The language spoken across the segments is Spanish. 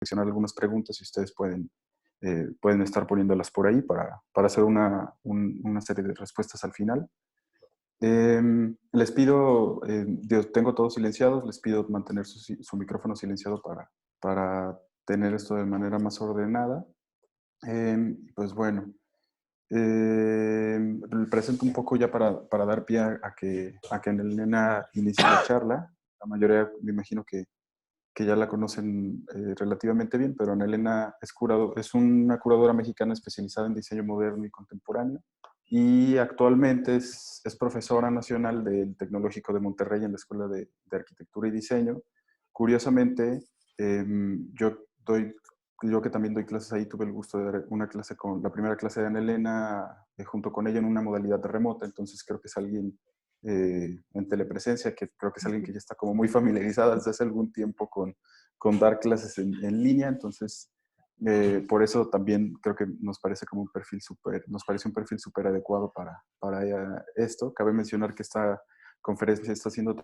seleccionar algunas preguntas y ustedes pueden estar poniéndolas por ahí para hacer una serie de respuestas al final. Les pido, tengo todos silenciados, les pido mantener su micrófono silenciado para tener esto de manera más ordenada. Pues bueno, presento un poco ya para dar pie a que Elena inicie la charla. La mayoría me imagino que ya la conocen relativamente bien, pero Ana Elena es una curadora mexicana especializada en diseño moderno y contemporáneo y actualmente es profesora nacional del Tecnológico de Monterrey en la Escuela de Arquitectura y Diseño. Curiosamente, yo que también doy clases ahí, tuve el gusto de dar la primera clase de Ana Elena junto con ella en una modalidad remota, entonces creo que es alguien en telepresencia, que creo que es alguien que ya está como muy familiarizada desde hace algún tiempo con dar clases en línea, entonces por eso también creo que nos parece como nos parece un perfil súper adecuado para esto. Cabe mencionar que esta conferencia está siendo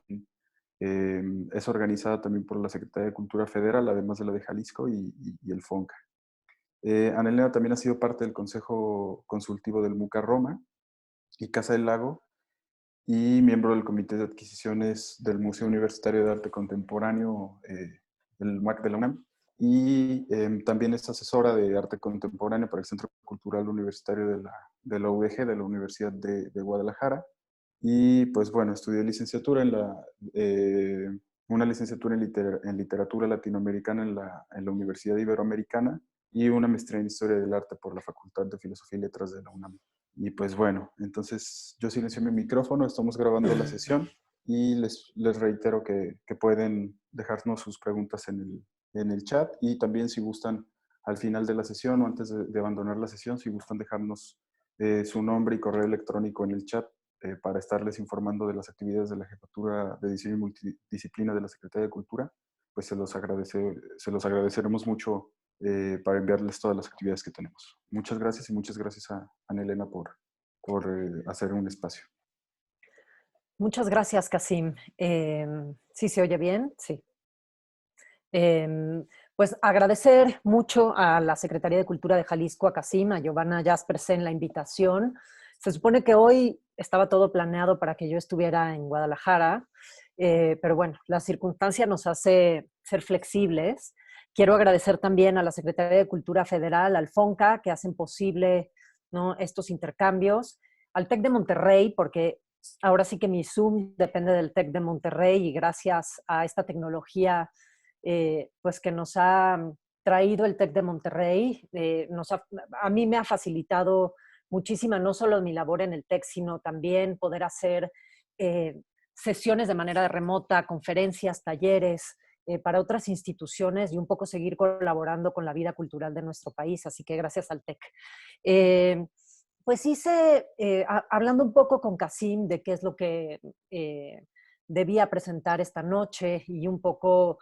es organizada también por la Secretaría de Cultura Federal, además de la de Jalisco y el FONCA. Ana Elena también ha sido parte del Consejo Consultivo del MUCA Roma y Casa del Lago, y miembro del Comité de Adquisiciones del Museo Universitario de Arte Contemporáneo, el MUAC de la UNAM, y también es asesora de arte contemporáneo para el Centro Cultural Universitario de la UDG, de la Universidad de Guadalajara. Y pues bueno, estudió licenciatura una licenciatura en literatura latinoamericana en la Universidad Iberoamericana y una maestría en historia del arte por la Facultad de Filosofía y Letras de la UNAM. Y pues bueno, entonces yo silencio mi micrófono, estamos grabando la sesión y les reitero que pueden dejarnos sus preguntas en el chat, y también si gustan al final de la sesión o antes de abandonar la sesión, si gustan dejarnos su nombre y correo electrónico en el chat para estarles informando de las actividades de la Jefatura de Diseño y Multidisciplina de la Secretaría de Cultura, pues se los agradeceremos mucho para enviarles todas las actividades que tenemos. Muchas gracias, y muchas gracias a Ana Elena por hacer un espacio. Muchas gracias, Kasim. ¿Sí se oye bien? Sí. Pues agradecer mucho a la Secretaría de Cultura de Jalisco, a Kasim, a Giovanna Jaspersen la invitación. Se supone que hoy estaba todo planeado para que yo estuviera en Guadalajara, pero bueno, la circunstancia nos hace ser flexibles. Quiero agradecer también a la Secretaría de Cultura Federal, al FONCA, que hacen posible, ¿no?, estos intercambios, al TEC de Monterrey, porque ahora sí que mi Zoom depende del TEC de Monterrey, y gracias a esta tecnología pues que nos ha traído el TEC de Monterrey, a mí me ha facilitado muchísima, no solo mi labor en el TEC, sino también poder hacer sesiones de manera remota, conferencias, talleres para otras instituciones, y un poco seguir colaborando con la vida cultural de nuestro país. Así que gracias al TEC. Pues hablando un poco con Kasim de qué es lo que debía presentar esta noche, y un poco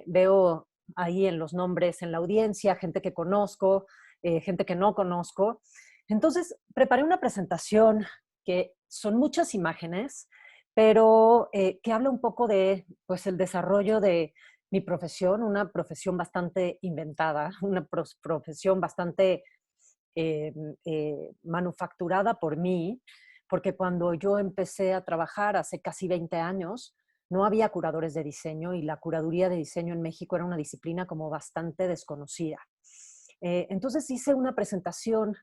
veo ahí en los nombres en la audiencia, gente que conozco, gente que no conozco. Entonces, preparé una presentación que son muchas imágenes, pero que habla un poco de, pues, el desarrollo de mi profesión, una profesión bastante inventada, una profesión bastante manufacturada por mí, porque cuando yo empecé a trabajar hace casi 20 años, no había curadores de diseño, y la curaduría de diseño en México era una disciplina como bastante desconocida. Entonces hice una presentación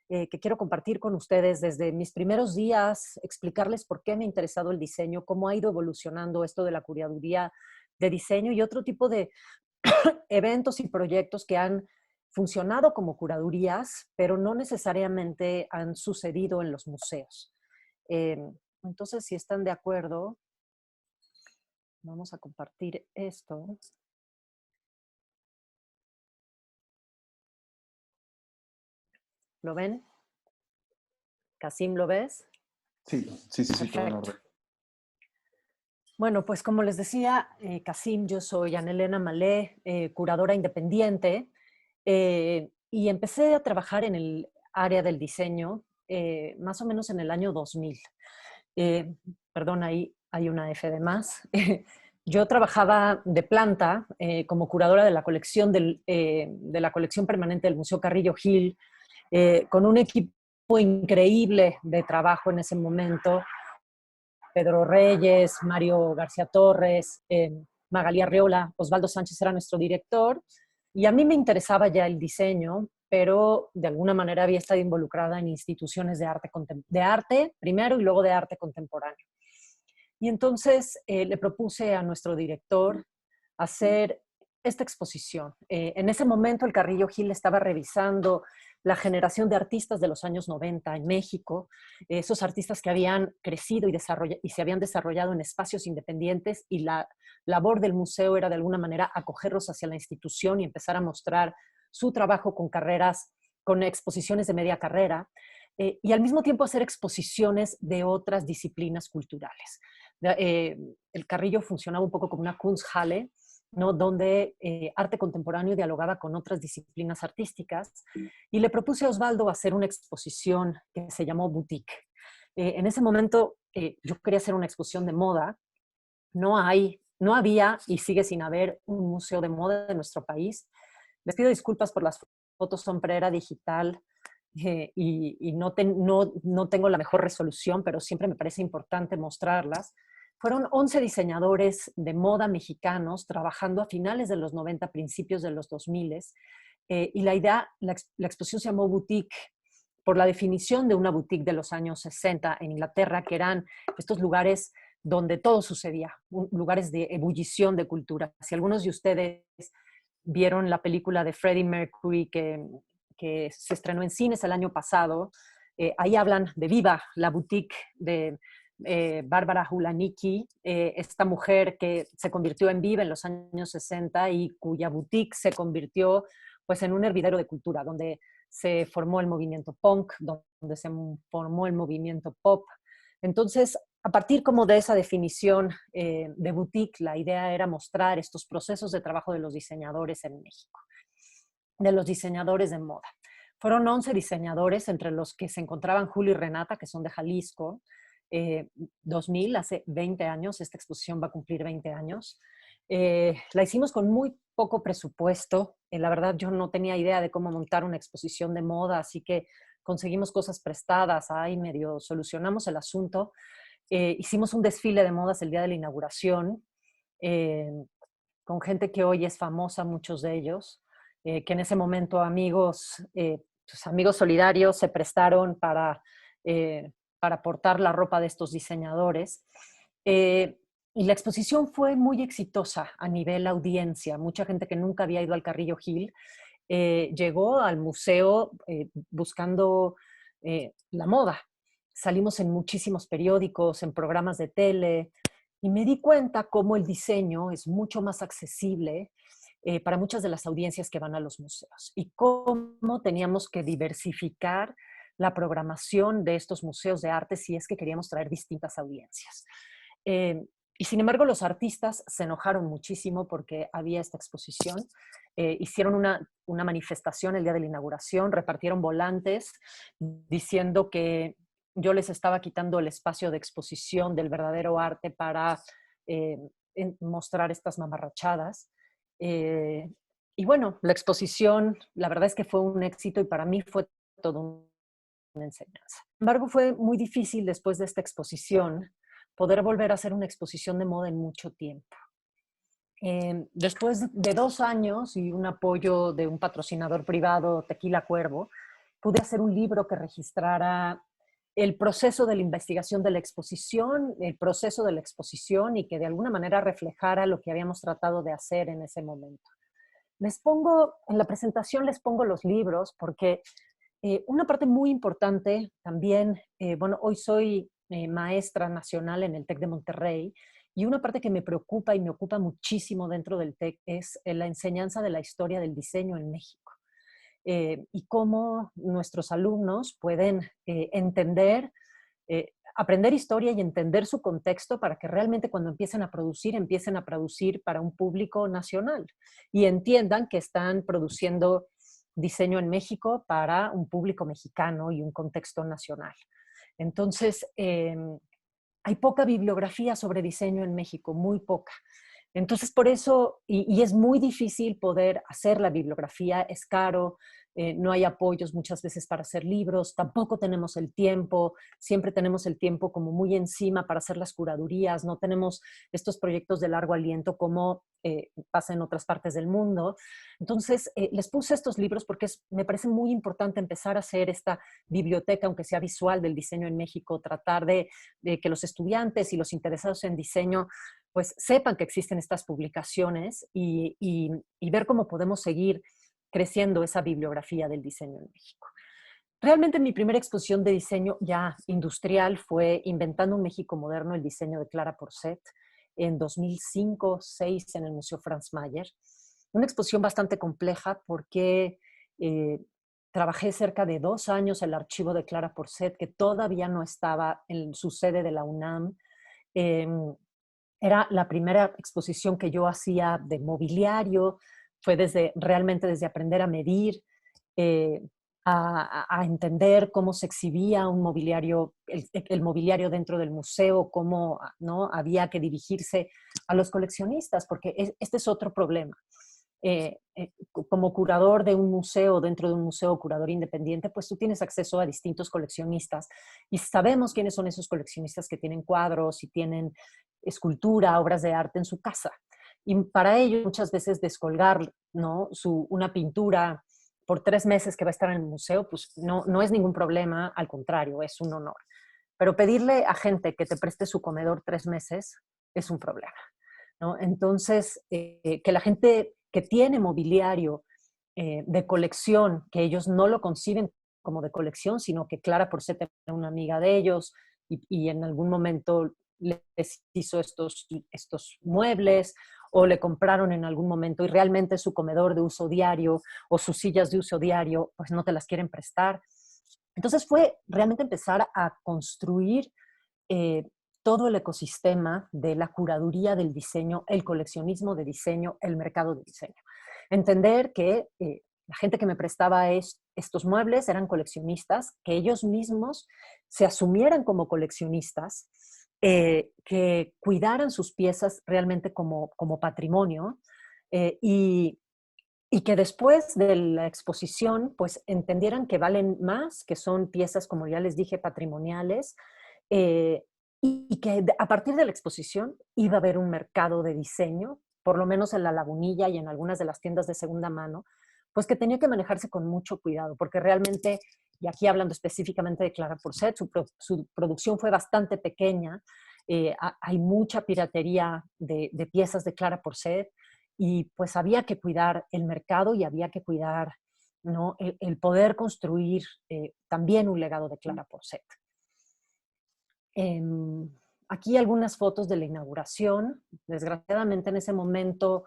que quiero compartir con ustedes desde mis primeros días, explicarles por qué me ha interesado el diseño, cómo ha ido evolucionando esto de la curaduría de diseño y otro tipo de eventos y proyectos que han funcionado como curadurías, pero no necesariamente han sucedido en los museos. Entonces, si están de acuerdo, vamos a compartir esto. ¿Lo ven? ¿Kasim, lo ves? Sí, todo en Perfecto. orden. Bueno, pues como les decía, Kasim, yo soy Ana Elena Malé, curadora independiente, y empecé a trabajar en el área del diseño más o menos en el año 2000. Eh, Perdón, ahí hay una F de más. yo trabajaba de planta como curadora de la colección de la colección permanente del Museo Carrillo Gil, con un equipo increíble de trabajo en ese momento. Pedro Reyes, Mario García Torres, Magalí Arriola, Osvaldo Sánchez era nuestro director, y a mí me interesaba ya el diseño, pero de alguna manera había estado involucrada en instituciones de arte primero y luego de arte contemporáneo. Y entonces le propuse a nuestro director hacer esta exposición. En ese momento el Carrillo Gil estaba revisando la generación de artistas de los años 90 en México, esos artistas que habían crecido y se habían desarrollado en espacios independientes, y la labor del museo era de alguna manera acogerlos hacia la institución y empezar a mostrar su trabajo con carreras, con exposiciones de media carrera, y al mismo tiempo hacer exposiciones de otras disciplinas culturales. El Carrillo funcionaba un poco como una Kunsthalle, ¿no? Donde arte contemporáneo dialogaba con otras disciplinas artísticas, y le propuse a Osvaldo hacer una exposición que se llamó Boutique. En ese momento yo quería hacer una exposición de moda. No había y sigue sin haber un museo de moda en nuestro país. Les pido disculpas por las fotos, son pre-era digital, y no tengo la mejor resolución, pero siempre me parece importante mostrarlas. Fueron 11 diseñadores de moda mexicanos trabajando a finales de los 90, principios de los 2000, y la exposición se llamó Boutique por la definición de una boutique de los años 60 en Inglaterra, que eran estos lugares donde todo sucedía, lugares de ebullición de cultura. Si algunos de ustedes vieron la película de Freddie Mercury que se estrenó en cines el año pasado, ahí hablan de Viva, la boutique de Bárbara Hulanicki, esta mujer que se convirtió en Viva en los años 60 y cuya boutique se convirtió pues en un hervidero de cultura, donde se formó el movimiento punk, donde se formó el movimiento pop. Entonces, a partir como de esa definición de boutique, la idea era mostrar estos procesos de trabajo de los diseñadores en México, de los diseñadores de moda. Fueron 11 diseñadores, entre los que se encontraban Julio y Renata, que son de Jalisco. 2000, hace 20 años, esta exposición va a cumplir 20 años. La hicimos con muy poco presupuesto. La verdad, yo no tenía idea de cómo montar una exposición de moda, así que conseguimos cosas prestadas, ahí medio solucionamos el asunto. Hicimos un desfile de modas el día de la inauguración, eh, con gente que hoy es famosa, muchos de ellos, que en ese momento pues amigos solidarios se prestaron para portar la ropa de estos diseñadores. Y la exposición fue muy exitosa a nivel audiencia. Mucha gente que nunca había ido al Carrillo Gil llegó al museo buscando la moda. Salimos en muchísimos periódicos, en programas de tele, y me di cuenta cómo el diseño es mucho más accesible para muchas de las audiencias que van a los museos, y cómo teníamos que diversificar la programación de estos museos de arte si es que queríamos traer distintas audiencias. Eh, y sin embargo, los artistas se enojaron muchísimo porque había esta exposición. Hicieron una manifestación el día de la inauguración, repartieron volantes diciendo que yo les estaba quitando el espacio de exposición del verdadero arte para eh, mostrar estas mamarrachadas. Eh, y bueno, la exposición, la verdad es que fue un éxito y para mí fue todo una enseñanza. Sin embargo, fue muy difícil después de esta exposición poder volver a hacer una exposición de moda en mucho tiempo. Después de 2 años y un apoyo de un patrocinador privado, Tequila Cuervo, pude hacer un libro que registrara el proceso de la investigación de la exposición, el proceso de la exposición, y que de alguna manera reflejara lo que habíamos tratado de hacer en ese momento. En la presentación les pongo los libros porque una parte muy importante también, bueno, hoy soy maestra nacional en el TEC de Monterrey, y una parte que me preocupa y me ocupa muchísimo dentro del TEC es la enseñanza de la historia del diseño en México. Y cómo nuestros alumnos pueden aprender historia y entender su contexto para que realmente cuando empiecen a producir para un público nacional y entiendan que están produciendo diseño en México para un público mexicano y un contexto nacional. Entonces, hay poca bibliografía sobre diseño en México, muy poca. Entonces, por eso, y es muy difícil poder hacer la bibliografía, es caro, no hay apoyos muchas veces para hacer libros, tampoco tenemos el tiempo, siempre tenemos el tiempo como muy encima para hacer las curadurías, no tenemos estos proyectos de largo aliento como pasa en otras partes del mundo. Entonces, les puse estos libros porque me parece muy importante empezar a hacer esta biblioteca, aunque sea visual, del diseño en México, tratar de que los estudiantes y los interesados en diseño pues sepan que existen estas publicaciones y ver cómo podemos seguir creciendo esa bibliografía del diseño en México. Realmente mi primera exposición de diseño ya industrial fue Inventando un México Moderno, el diseño de Clara Porcet, en 2005-2006 en el Museo Franz Mayer. Una exposición bastante compleja porque trabajé cerca de 2 años el archivo de Clara Porcet, que todavía no estaba en su sede de la UNAM. Era la primera exposición que yo hacía de mobiliario, fue realmente desde aprender a medir, eh, a entender cómo se exhibía un mobiliario, el mobiliario dentro del museo, cómo, ¿no?, había que dirigirse a los coleccionistas, porque este es otro problema. Como curador de un museo, dentro de un museo, curador independiente, pues tú tienes acceso a distintos coleccionistas y sabemos quiénes son esos coleccionistas que tienen cuadros y tienen escultura, obras de arte en su casa. Y para ello muchas veces descolgar, ¿no?, una pintura por 3 meses que va a estar en el museo, pues no es ningún problema, al contrario, es un honor. Pero pedirle a gente que te preste su comedor 3 meses es un problema, ¿no? Entonces, que la gente que tiene mobiliario de colección, que ellos no lo conciben como de colección, sino que Clara Porcet era una amiga de ellos y en algún momento les hizo estos muebles o le compraron en algún momento y realmente su comedor de uso diario o sus sillas de uso diario, pues no te las quieren prestar. Entonces fue realmente empezar a construir eh, todo el ecosistema de la curaduría del diseño, el coleccionismo de diseño, el mercado de diseño. Entender que la gente que me prestaba estos muebles eran coleccionistas, que ellos mismos se asumieran como coleccionistas, que cuidaran sus piezas realmente como patrimonio y que después de la exposición pues entendieran que valen más, que son piezas, como ya les dije, patrimoniales, eh, y que a partir de la exposición iba a haber un mercado de diseño, por lo menos en La Lagunilla y en algunas de las tiendas de segunda mano, pues que tenía que manejarse con mucho cuidado, porque realmente, y aquí hablando específicamente de Clara Porcet, su producción fue bastante pequeña, hay mucha piratería de piezas de Clara Porcet, y pues había que cuidar el mercado y había que cuidar, ¿no?, el poder construir también un legado de Clara Porcet. Aquí algunas fotos de la inauguración. Desgraciadamente en ese momento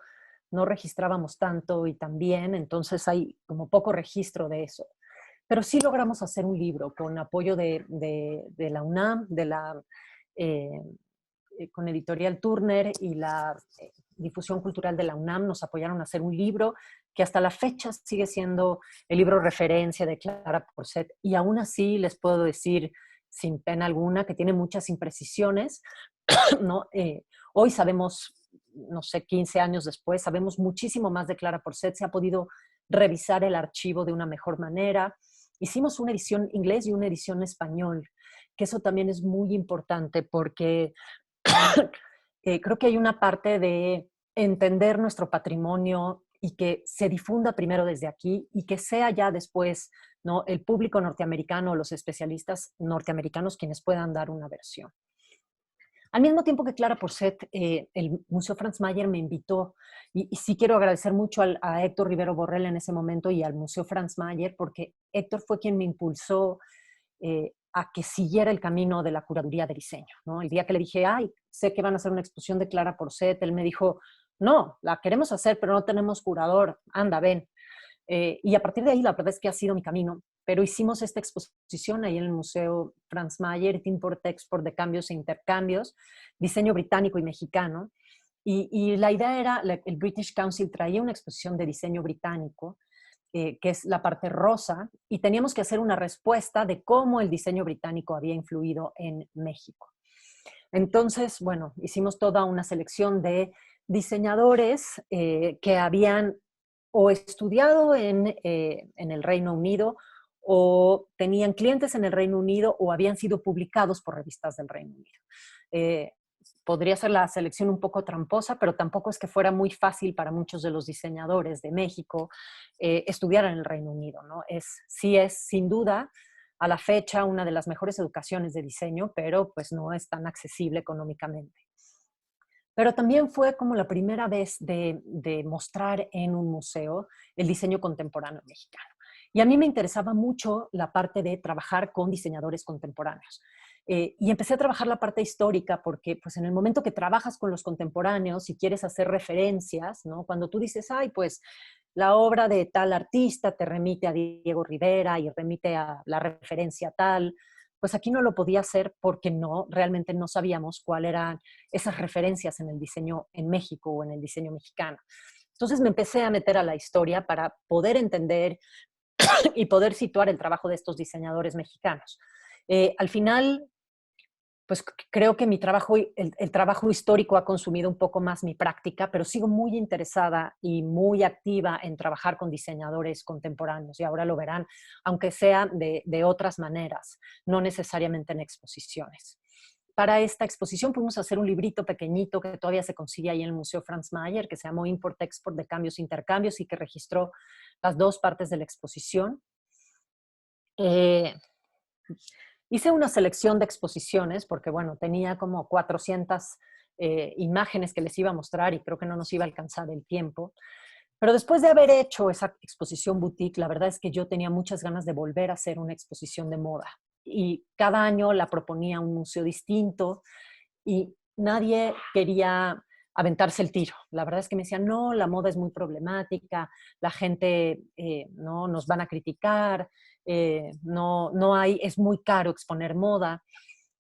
no registrábamos tanto y también, entonces hay como poco registro de eso. Pero sí logramos hacer un libro con apoyo de la UNAM, eh, con Editorial Turner y la Difusión Cultural de la UNAM. Nos apoyaron a hacer un libro que hasta la fecha sigue siendo el libro referencia de Clara Porcet. Y aún así les puedo decir sin pena alguna que tiene muchas imprecisiones, ¿no? Hoy sabemos, no sé, 15 años después, sabemos muchísimo más de Clara Porcet, se ha podido revisar el archivo de una mejor manera. Hicimos una edición inglés y una edición español, que eso también es muy importante porque creo que hay una parte de entender nuestro patrimonio y que se difunda primero desde aquí y que sea ya después, ¿no?, el público norteamericano, los especialistas norteamericanos quienes puedan dar una versión. Al mismo tiempo que Clara Porcet, el Museo Franz Mayer me invitó, y sí quiero agradecer mucho a Héctor Rivero Borrell en ese momento y al Museo Franz Mayer, porque Héctor fue quien me impulsó a que siguiera el camino de la curaduría de diseño, ¿no? El día que le dije, ay, sé que van a hacer una exposición de Clara Porcet, él me dijo, no, la queremos hacer, pero no tenemos curador, anda, ven. Y a partir de ahí, la verdad es que ha sido mi camino. Pero hicimos esta exposición ahí en el Museo Franz Mayer, Import-Export de cambios e intercambios, diseño británico y mexicano. Y la idea era, el British Council traía una exposición de diseño británico, que es la parte rosa, y teníamos que hacer una respuesta de cómo el diseño británico había influido en México. Entonces, bueno, hicimos toda una selección de diseñadores que habían o estudiado en el Reino Unido o tenían clientes en el Reino Unido o habían sido publicados por revistas del Reino Unido. Eh, Podría ser la selección un poco tramposa, pero tampoco es que fuera muy fácil para muchos de los diseñadores de México estudiar en el Reino Unido, ¿no? Sí es, sin duda, a la fecha una de las mejores educaciones de diseño, pero pues no es tan accesible económicamente. Pero también fue como la primera vez de mostrar en un museo el diseño contemporáneo mexicano. Y a mí me interesaba mucho la parte de trabajar con diseñadores contemporáneos. Y empecé a trabajar la parte histórica porque pues en el momento que trabajas con los contemporáneos y quieres hacer referencias, ¿no? Cuando tú dices, ay, pues la obra de tal artista te remite a Diego Rivera y remite a la referencia tal, pues aquí no lo podía hacer porque realmente no sabíamos cuáles eran esas referencias en el diseño en México o en el diseño mexicano. Entonces me empecé a meter a la historia para poder entender y poder situar el trabajo de estos diseñadores mexicanos. Al final, pues creo que mi trabajo, el trabajo histórico ha consumido un poco más mi práctica, pero sigo muy interesada y muy activa en trabajar con diseñadores contemporáneos y ahora lo verán, aunque sea de otras maneras, no necesariamente en exposiciones. Para esta exposición pudimos hacer un librito pequeñito que todavía se consigue ahí en el Museo Franz Mayer, que se llamó Import-Export de Cambios e Intercambios y que registró las dos partes de la exposición. Hice una selección de exposiciones porque, bueno, tenía como 400 imágenes que les iba a mostrar y creo que no nos iba a alcanzar el tiempo. Pero después de haber hecho esa exposición boutique, la verdad es que yo tenía muchas ganas de volver a hacer una exposición de moda. Y cada año la proponía un museo distinto y nadie quería aventarse el tiro. La verdad es que me decían, no, la moda es muy problemática, la gente no nos van a criticar, no hay, es muy caro exponer moda.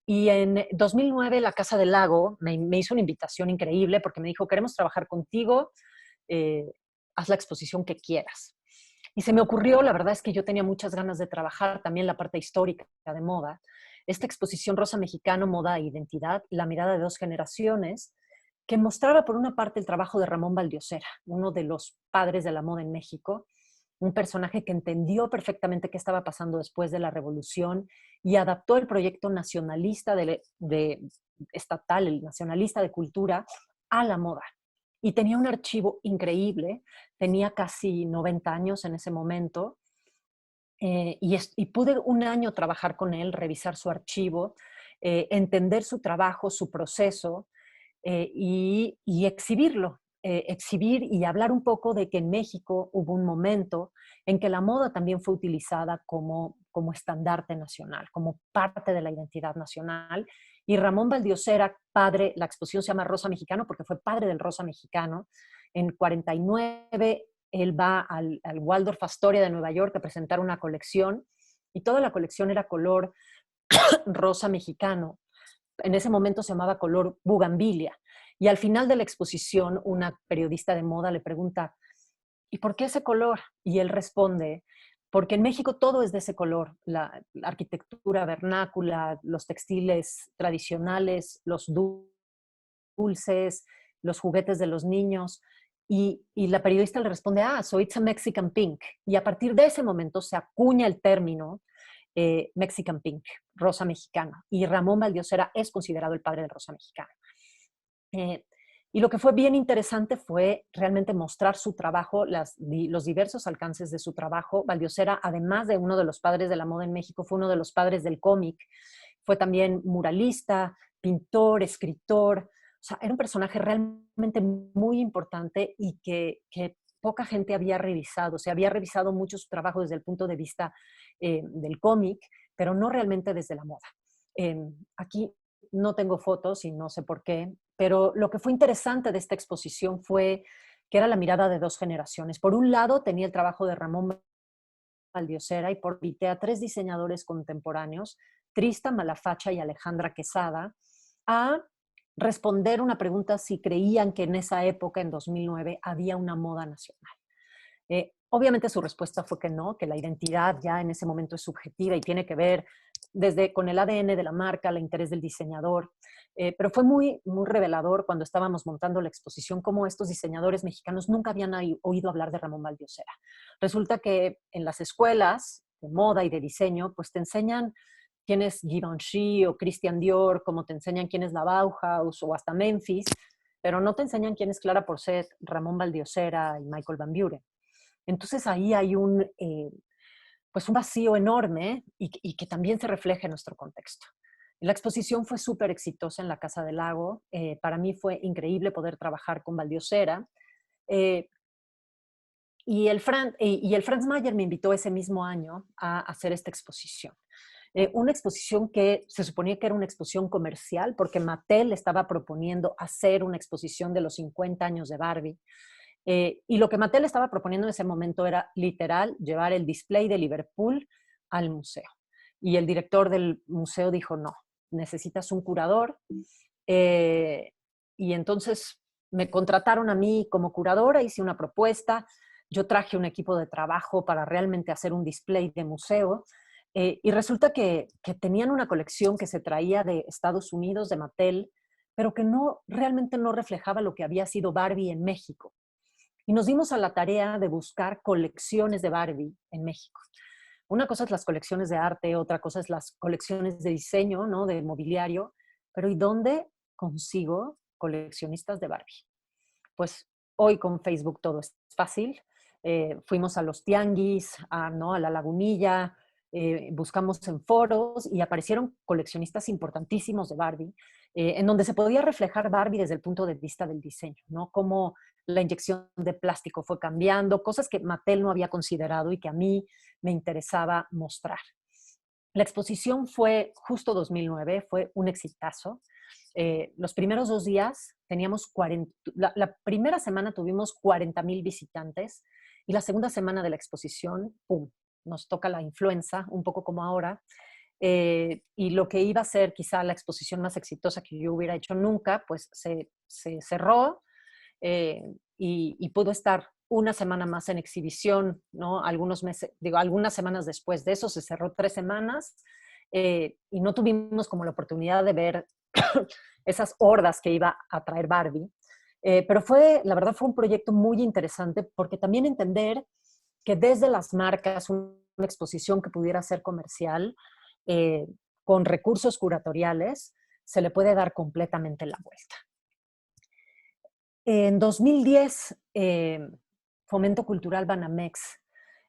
Y en 2009 la Casa del Lago me hizo una invitación increíble porque me dijo, queremos trabajar contigo, eh, haz la exposición que quieras. Y se me ocurrió, la verdad es que yo tenía muchas ganas de trabajar también la parte histórica de moda. Esta exposición Rosa Mexicano, Moda e Identidad, la mirada de dos generaciones, que mostraba por una parte el trabajo de Ramón Valdiosera, uno de los padres de la moda en México, un personaje que entendió perfectamente qué estaba pasando después de la revolución y adaptó el proyecto nacionalista estatal, el nacionalista de cultura, a la moda. Y tenía un archivo increíble, tenía casi 90 años en ese momento, y pude un año trabajar con él, revisar su archivo, entender su trabajo, su proceso, y exhibirlo, exhibir y hablar un poco de que en México hubo un momento en que la moda también fue utilizada como estandarte nacional, como parte de la identidad nacional. Y Ramón Valdiosera, padre, la exposición se llama Rosa Mexicano porque fue padre del Rosa Mexicano. En 49 él va al Waldorf Astoria de Nueva York a presentar una colección y toda la colección era color rosa mexicano. En ese momento se llamaba color bugambilia. Y al final de la exposición, una periodista de moda le pregunta, ¿y por qué ese color? Y él responde, porque en México todo es de ese color, la arquitectura vernácula, los textiles tradicionales, los dulces, los juguetes de los niños. Y la periodista le responde, so it's a Mexican pink. Y a partir de ese momento se acuña el término Mexican Pink, rosa mexicana. Y Ramón Valdiosera es considerado el padre del rosa mexicano. Y lo que fue bien interesante fue realmente mostrar su trabajo, los diversos alcances de su trabajo. Valdiosera, además de uno de los padres de la moda en México, fue uno de los padres del cómic. Fue también muralista, pintor, escritor. O sea, era un personaje realmente muy importante y que poca gente había revisado. Se había revisado mucho su trabajo desde el punto de vista del cómic, pero no realmente desde la moda. Aquí no tengo fotos y no sé por qué, pero lo que fue interesante de esta exposición fue que era la mirada de dos generaciones. Por un lado, tenía el trabajo de Ramón Valdiosera y invité a tres diseñadores contemporáneos, Trista Malafacha y Alejandra Quesada, a responder una pregunta si creían que en esa época, en 2009, había una moda nacional. Obviamente su respuesta fue que no, que la identidad ya en ese momento es subjetiva y tiene que ver desde con el ADN de la marca, el interés del diseñador. Pero fue muy, muy revelador cuando estábamos montando la exposición cómo estos diseñadores mexicanos nunca habían oído hablar de Ramón Valdiossera. Resulta que en las escuelas de moda y de diseño, pues te enseñan quién es Givenchy o Christian Dior, como te enseñan quién es la Bauhaus o hasta Memphis, pero no te enseñan quién es Clara Porchet, Ramón Valdiossera y Michael Van Buren. Entonces ahí hay pues un vacío enorme y que también se refleja en nuestro contexto. La exposición fue súper exitosa en la Casa del Lago. Para mí fue increíble poder trabajar con Valdiossera. Eh, y el Franz Mayer me invitó ese mismo año a hacer esta exposición. Una exposición que se suponía que era una exposición comercial, porque Mattel estaba proponiendo hacer una exposición de los 50 años de Barbie. Y lo que Mattel estaba proponiendo en ese momento era literal llevar el display de Liverpool al museo. Y el director del museo dijo, no, necesitas un curador. Y entonces me contrataron a mí como curadora, hice una propuesta, yo traje un equipo de trabajo para realmente hacer un display de museo. Y resulta que tenían una colección que se traía de Estados Unidos, de Mattel, pero que no, realmente no reflejaba lo que había sido Barbie en México. Y nos dimos a la tarea de buscar colecciones de Barbie en México. Una cosa es las colecciones de arte, otra cosa es las colecciones de diseño, ¿no? De mobiliario, pero ¿y dónde consigo coleccionistas de Barbie? Pues hoy con Facebook todo es fácil. Fuimos a los tianguis, ¿no? A la lagunilla, buscamos en foros y aparecieron coleccionistas importantísimos de Barbie, en donde se podía reflejar Barbie desde el punto de vista del diseño, ¿no? Cómo la inyección de plástico fue cambiando, cosas que Mattel no había considerado y que a mí me interesaba mostrar. La exposición fue justo 2009, fue un exitazo. Los primeros 2 días teníamos 40, la primera semana tuvimos 40,000 visitantes y la segunda semana de la exposición, ¡pum!, nos toca la influenza, un poco como ahora. Y lo que iba a ser quizá la exposición más exitosa que yo hubiera hecho nunca, pues se cerró y pudo estar una semana más en exhibición, ¿no? Algunos meses, digo, algunas semanas después de eso se cerró 3 semanas y no tuvimos como la oportunidad de ver esas hordas que iba a traer Barbie. Pero la verdad fue un proyecto muy interesante porque también entender que desde las marcas una exposición que pudiera ser comercial, eh, con recursos curatoriales, se le puede dar completamente la vuelta. En 2010, Fomento Cultural Banamex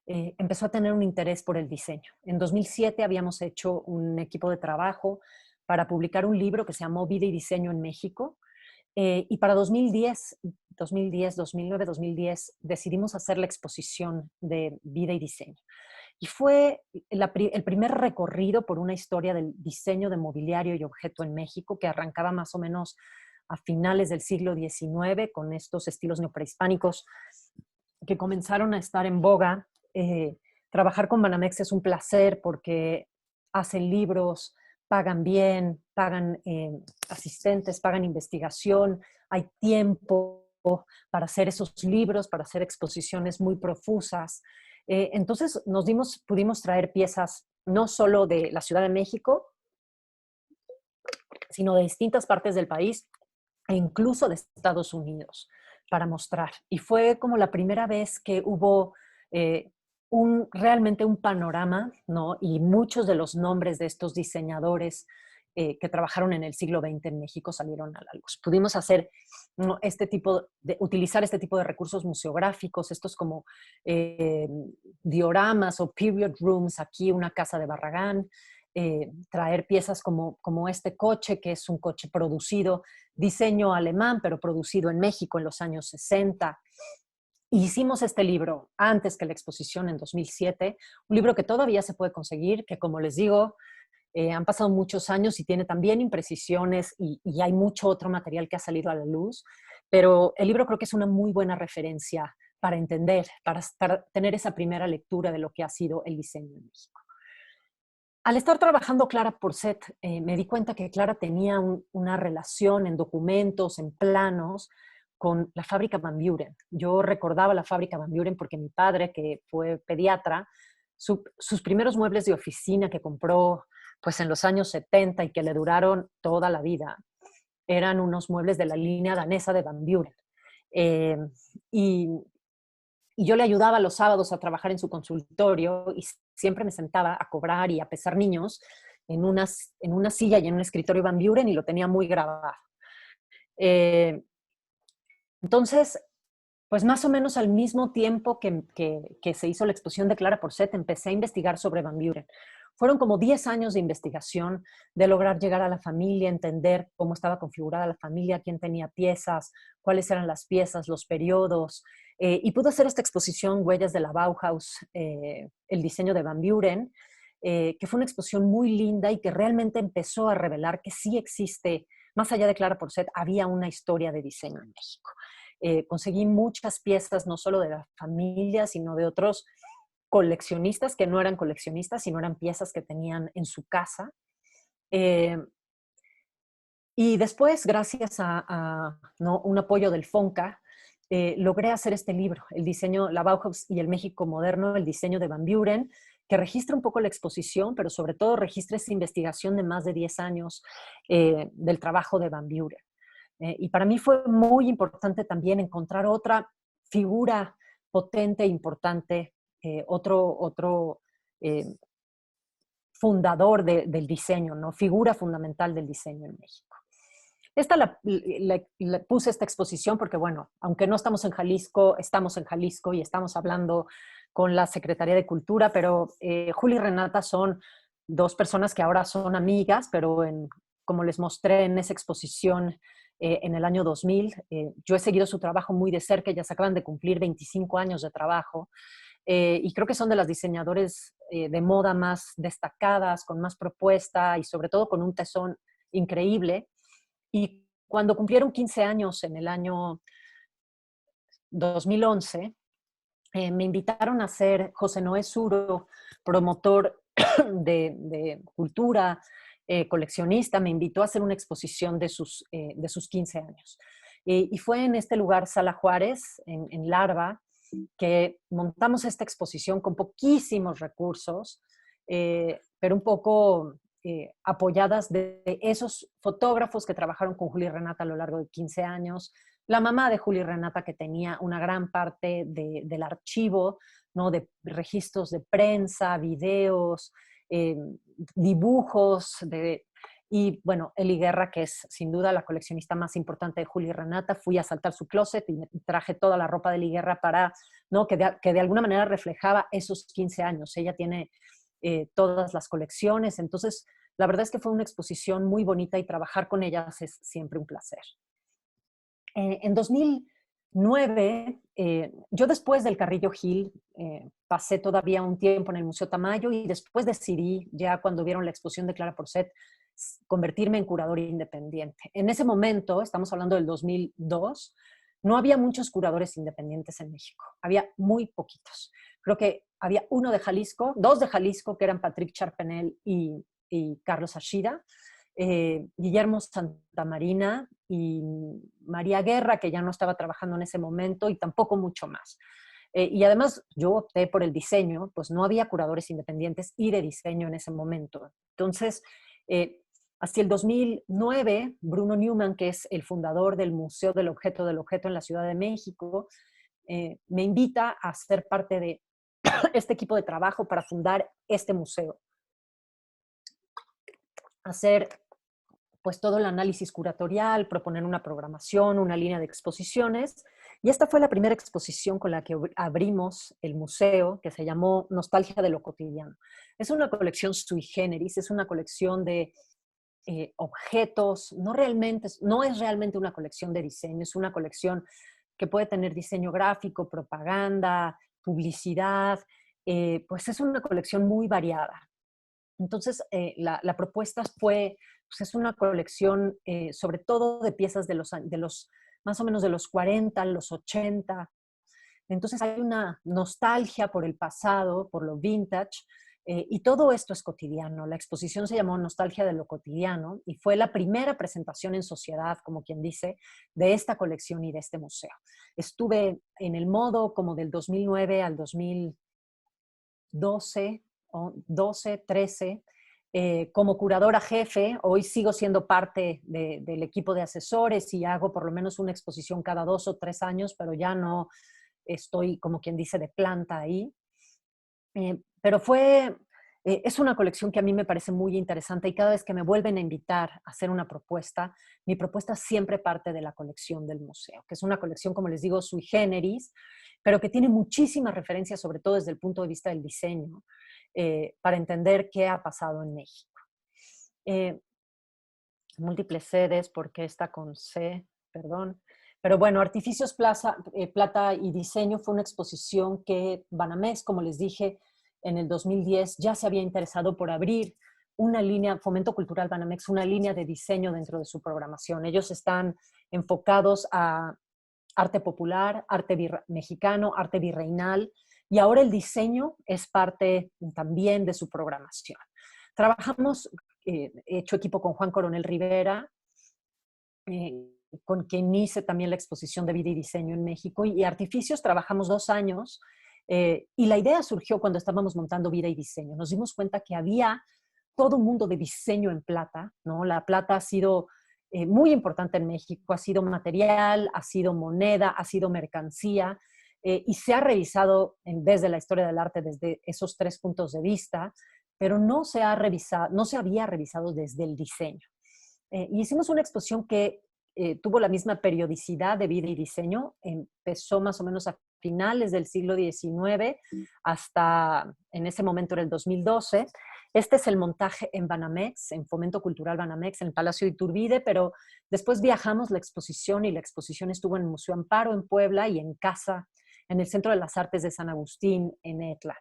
empezó a tener un interés por el diseño. En 2007 habíamos hecho un equipo de trabajo para publicar un libro que se llamó Vida y Diseño en México. Y para 2010, 2009, 2010, decidimos hacer la exposición de Vida y Diseño. Y fue el primer recorrido por una historia del diseño de mobiliario y objeto en México, que arrancaba más o menos a finales del siglo XIX, con estos estilos neoprehispánicos que comenzaron a estar en boga. Trabajar con Banamex es un placer porque hacen libros, pagan bien, pagan asistentes, pagan investigación, hay tiempo para hacer esos libros, para hacer exposiciones muy profusas. Entonces pudimos traer piezas no solo de la Ciudad de México, sino de distintas partes del país e incluso de Estados Unidos para mostrar. Y fue como la primera vez que hubo realmente un panorama, ¿no? Y muchos de los nombres de estos diseñadores que trabajaron en el siglo XX en México salieron a la luz. Pudimos hacer, ¿no?, utilizar este tipo de recursos museográficos, estos como dioramas o period rooms, aquí una casa de Barragán, traer piezas como este coche, que es un coche producido, diseño alemán, pero producido en México en los años 60. Hicimos este libro antes que la exposición en 2007, un libro que todavía se puede conseguir, que como les digo, han pasado muchos años y tiene también imprecisiones y hay mucho otro material que ha salido a la luz, pero el libro creo que es una muy buena referencia para entender, para tener esa primera lectura de lo que ha sido el diseño en México. Al estar trabajando Clara Porchet, me di cuenta que Clara tenía una relación en documentos, en planos, con la fábrica Van Buren. Yo recordaba la fábrica Van Buren porque mi padre, que fue pediatra, sus primeros muebles de oficina que compró pues en los años 70 y que le duraron toda la vida, eran unos muebles de la línea danesa de Van Buren. Eh, y, y yo le ayudaba los sábados a trabajar en su consultorio y siempre me sentaba a cobrar y a pesar niños en una silla y en un escritorio Van Buren y lo tenía muy grabado. Eh, entonces, pues más o menos al mismo tiempo que se hizo la exposición de Clara Porcet, empecé a investigar sobre Van Buren. Fueron como 10 años de investigación, de lograr llegar a la familia, entender cómo estaba configurada la familia, quién tenía piezas, cuáles eran las piezas, los periodos. Y pude hacer esta exposición, Huellas de la Bauhaus, el diseño de Van Buren, que fue una exposición muy linda y que realmente empezó a revelar que sí existe, más allá de Clara Porcet, había una historia de diseño en México. Conseguí muchas piezas, no solo de la familia, sino de otros coleccionistas que no eran coleccionistas, sino eran piezas que tenían en su casa. Eh, y después, gracias a ¿no? un apoyo del FONCA, logré hacer este libro, el diseño, la Bauhaus y el México moderno, el diseño de Van Buren, que registra un poco la exposición, pero sobre todo registra esa investigación de más de 10 años del trabajo de Van Buren. Y para mí fue muy importante también encontrar otra figura potente e importante, otro eh, fundador del diseño, ¿no? Figura fundamental del diseño en México. Esta puse esta exposición porque, bueno, aunque no estamos en Jalisco y estamos hablando con la Secretaría de Cultura, pero Juli y Renata son dos personas que ahora son amigas, pero como les mostré en esa exposición en el año 2000, yo he seguido su trabajo muy de cerca, ellas acaban de cumplir 25 años de trabajo, y creo que son de las diseñadores de moda más destacadas, con más propuesta y sobre todo con un tesón increíble. Y cuando cumplieron 15 años en el año 2011, me invitaron a ser José Noé Suro, promotor de cultura, coleccionista, me invitó a hacer una exposición de sus 15 años. Y fue en este lugar, Sala Juárez, en Larva, que montamos esta exposición con poquísimos recursos, pero un poco apoyadas de esos fotógrafos que trabajaron con Juli y Renata a lo largo de 15 años, la mamá de Juli y Renata que tenía una gran parte del archivo, ¿no? De registros de prensa, videos, dibujos, y bueno, Eli Guerra, que es sin duda la coleccionista más importante de Juli y Renata, fui a saltar su closet y me traje toda la ropa de Eli Guerra para, ¿no? que de alguna manera reflejaba esos 15 años. Ella tiene todas las colecciones, entonces la verdad es que fue una exposición muy bonita y trabajar con ellas es siempre un placer. En 2009, yo después del Carrillo Gil pasé todavía un tiempo en el Museo Tamayo y después decidí, ya cuando vieron la exposición de Clara Porcet, convertirme en curador independiente. En ese momento, estamos hablando del 2002, no había muchos curadores independientes en México, había muy poquitos. Creo que había uno de Jalisco, dos de Jalisco, que eran Patrick Charpenel y Carlos Ashida, Guillermo Santamarina y María Guerra, que ya no estaba trabajando en ese momento, y tampoco mucho más. Y además yo opté por el diseño, pues no había curadores independientes y de diseño en ese momento. Entonces, hacia el 2009, Bruno Newman, que es el fundador del Museo del Objeto en la Ciudad de México, me invita a ser parte de este equipo de trabajo para fundar este museo. Hacer pues todo el análisis curatorial, proponer una programación, una línea de exposiciones. Y esta fue la primera exposición con la que abrimos el museo, que se llamó Nostalgia de lo Cotidiano. Es una colección sui generis, es una colección de objetos, no es realmente una colección de diseño, es una colección que puede tener diseño gráfico, propaganda, publicidad, pues es una colección muy variada. Entonces, la propuesta fue, pues es una colección sobre todo de piezas de los, más o menos de los 40, los 80. Entonces hay una nostalgia por el pasado, por lo vintage, y todo esto es cotidiano. La exposición se llamó Nostalgia de lo Cotidiano y fue la primera presentación en sociedad, como quien dice, de esta colección y de este museo. Estuve en el modo como del 2009 al 2012, o 12, 13, como curadora jefe, hoy sigo siendo parte del equipo de asesores y hago por lo menos una exposición cada 2 o 3 años, pero ya no estoy, como quien dice, de planta ahí. Pero es una colección que a mí me parece muy interesante y cada vez que me vuelven a invitar a hacer una propuesta, mi propuesta siempre parte de la colección del museo, que es una colección, como les digo, sui generis, pero que tiene muchísimas referencias, sobre todo desde el punto de vista del diseño, para entender qué ha pasado en México. Eh, Múltiples sedes, porque está con C, perdón. Pero bueno, Artificios Plata y Diseño fue una exposición que Banamex, como les dije, en el 2010 ya se había interesado por abrir una línea, Fomento Cultural Banamex, una línea de diseño dentro de su programación. Ellos están enfocados a arte popular, arte mexicano, arte virreinal, y ahora el diseño es parte también de su programación. Trabajamos, he hecho equipo con Juan Coronel Rivera, con quien hice también la exposición de vida y diseño en México, y Artificios trabajamos 2 años, y la idea surgió cuando estábamos montando vida y diseño. Nos dimos cuenta que había todo un mundo de diseño en plata, ¿no? La plata ha sido muy importante en México, ha sido material, ha sido moneda, ha sido mercancía, y se ha revisado desde la historia del arte desde esos 3 puntos de vista, pero no se había revisado desde el diseño. Y hicimos una exposición que tuvo la misma periodicidad de vida y diseño. Empezó más o menos a finales del siglo XIX hasta, en ese momento era el 2012. Este es el montaje en Banamex, en Fomento Cultural Banamex, en el Palacio de Iturbide, pero después viajamos la exposición y la exposición estuvo en el Museo Amparo en Puebla y en Casa, en el Centro de las Artes de San Agustín en Etla.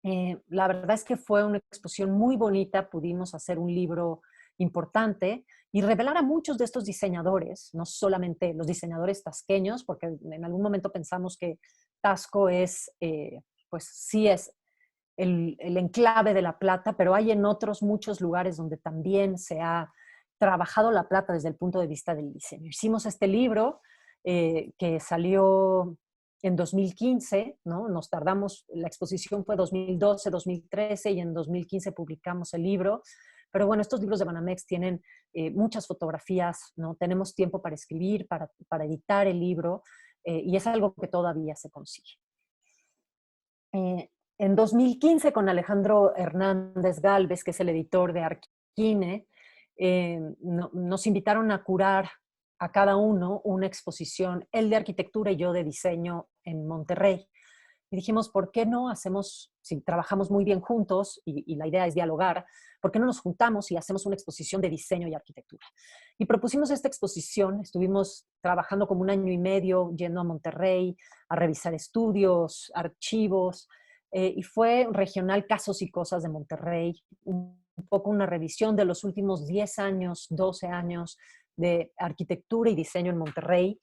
La verdad es que fue una exposición muy bonita, pudimos hacer un libro importante y revelar a muchos de estos diseñadores, no solamente los diseñadores tasqueños, porque en algún momento pensamos que Tasco es, pues sí es el enclave de la plata, pero hay en otros muchos lugares donde también se ha trabajado la plata desde el punto de vista del diseño. Hicimos este libro que salió en 2015, ¿no? Nos tardamos, la exposición fue 2012, 2013 y en 2015 publicamos el libro. Pero bueno, estos libros de Banamex tienen muchas fotografías, ¿no? Tenemos tiempo para escribir, para editar el libro, y es algo que todavía se consigue. En 2015, con Alejandro Hernández Galvez, que es el editor de Arquine, nos invitaron a curar a cada uno una exposición, él de arquitectura y yo de diseño en Monterrey. Y dijimos, ¿por qué no hacemos, si trabajamos muy bien juntos y la idea es dialogar, ¿por qué no nos juntamos y hacemos una exposición de diseño y arquitectura? Y propusimos esta exposición, estuvimos trabajando como 1 año y medio, yendo a Monterrey a revisar estudios, archivos, y fue Regional Casos y Cosas de Monterrey, un poco una revisión de los últimos 10 años, 12 años de arquitectura y diseño en Monterrey.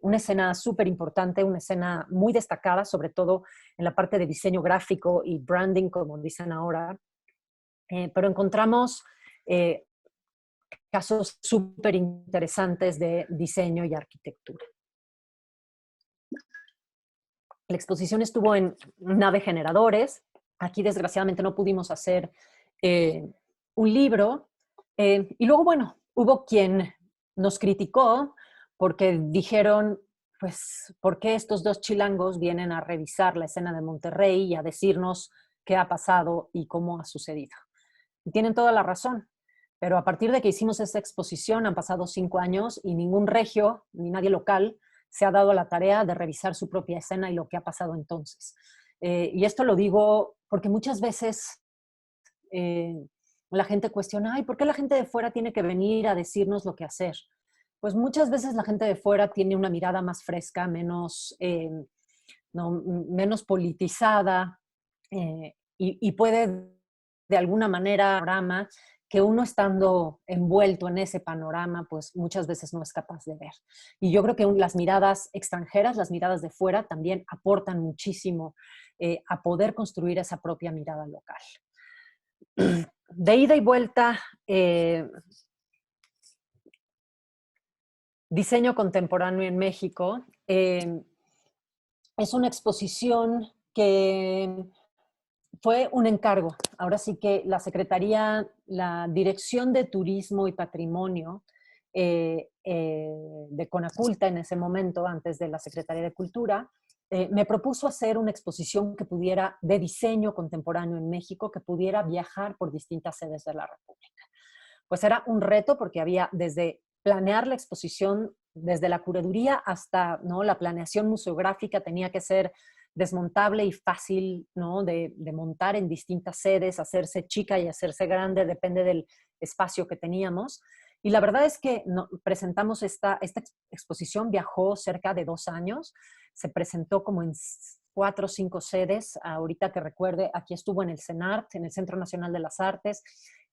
Una escena súper importante, una escena muy destacada, sobre todo en la parte de diseño gráfico y branding, como dicen ahora. Pero encontramos casos súper interesantes de diseño y arquitectura. La exposición estuvo en Nave Generadores. Aquí, desgraciadamente, no pudimos hacer un libro. Y luego, bueno, hubo quien nos criticó porque dijeron, pues, ¿por qué estos 2 chilangos vienen a revisar la escena de Monterrey y a decirnos qué ha pasado y cómo ha sucedido? Y tienen toda la razón. Pero a partir de que hicimos esta exposición han pasado 5 años y ningún regio ni nadie local se ha dado la tarea de revisar su propia escena y lo que ha pasado entonces. Y esto lo digo porque muchas veces la gente cuestiona, ay, ¿por qué la gente de fuera tiene que venir a decirnos lo que hacer? Pues muchas veces la gente de fuera tiene una mirada más fresca, menos, no, menos politizada, y puede de alguna manera que uno estando envuelto en ese panorama, pues muchas veces no es capaz de ver. Y yo creo que las miradas extranjeras, las miradas de fuera, también aportan muchísimo a poder construir esa propia mirada local. De ida y vuelta, diseño contemporáneo en México. Es una exposición que Fue un encargo. Ahora sí que la Secretaría, la Dirección de Turismo y Patrimonio de Conaculta en ese momento, antes de la Secretaría de Cultura, me propuso hacer una exposición que pudiera, de diseño contemporáneo en México, que pudiera viajar por distintas sedes de la República. Pues era un reto porque había desde planear la exposición, desde la curaduría hasta, ¿no?, la planeación museográfica tenía que ser desmontable y fácil, ¿no?, de montar en distintas sedes, hacerse chica y hacerse grande, depende del espacio que teníamos. Y la verdad es que presentamos esta exposición, viajó cerca de 2 años, se presentó como en 4 o 5 sedes, ahorita que recuerde, aquí estuvo en el CENART, en el Centro Nacional de las Artes,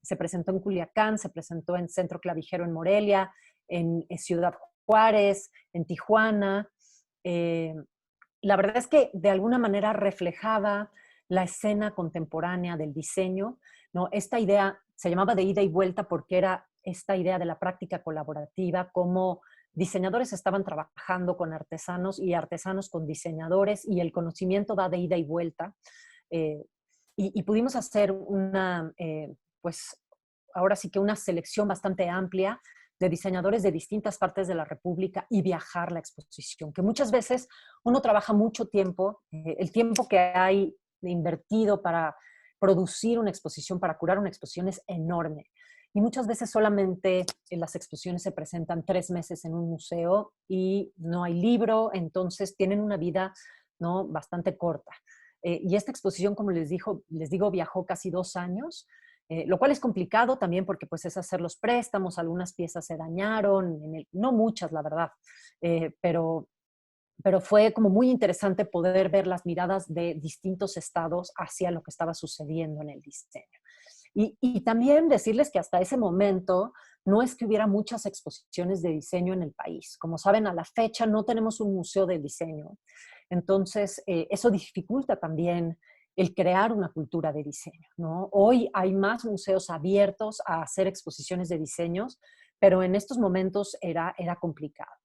se presentó en Culiacán, se presentó en Centro Clavijero en Morelia, en Ciudad Juárez, en Tijuana. La verdad es que de alguna manera reflejaba la escena contemporánea del diseño, ¿no? Esta idea se llamaba de ida y vuelta porque era esta idea de la práctica colaborativa, como diseñadores estaban trabajando con artesanos y artesanos con diseñadores y el conocimiento va de ida y vuelta. Eh, y pudimos hacer pues ahora sí que una selección bastante amplia de diseñadores de distintas partes de la República y viajar la exposición, que muchas veces uno trabaja mucho tiempo, el tiempo que hay invertido para producir una exposición, para curar una exposición es enorme. Y muchas veces solamente las exposiciones se presentan 3 meses en un museo y no hay libro, entonces tienen una vida, ¿no?, bastante corta. Y esta exposición, como les digo, viajó casi 2 años, lo cual es complicado también porque pues es hacer los préstamos, algunas piezas se dañaron, no muchas, la verdad, pero fue como muy interesante poder ver las miradas de distintos estados hacia lo que estaba sucediendo en el diseño. Y también decirles que hasta ese momento no es que hubiera muchas exposiciones de diseño en el país. Como saben, a la fecha no tenemos un museo de diseño. Entonces, eso dificulta también el crear una cultura de diseño, ¿no? Hoy hay más museos abiertos a hacer exposiciones de diseños, pero en estos momentos era complicado.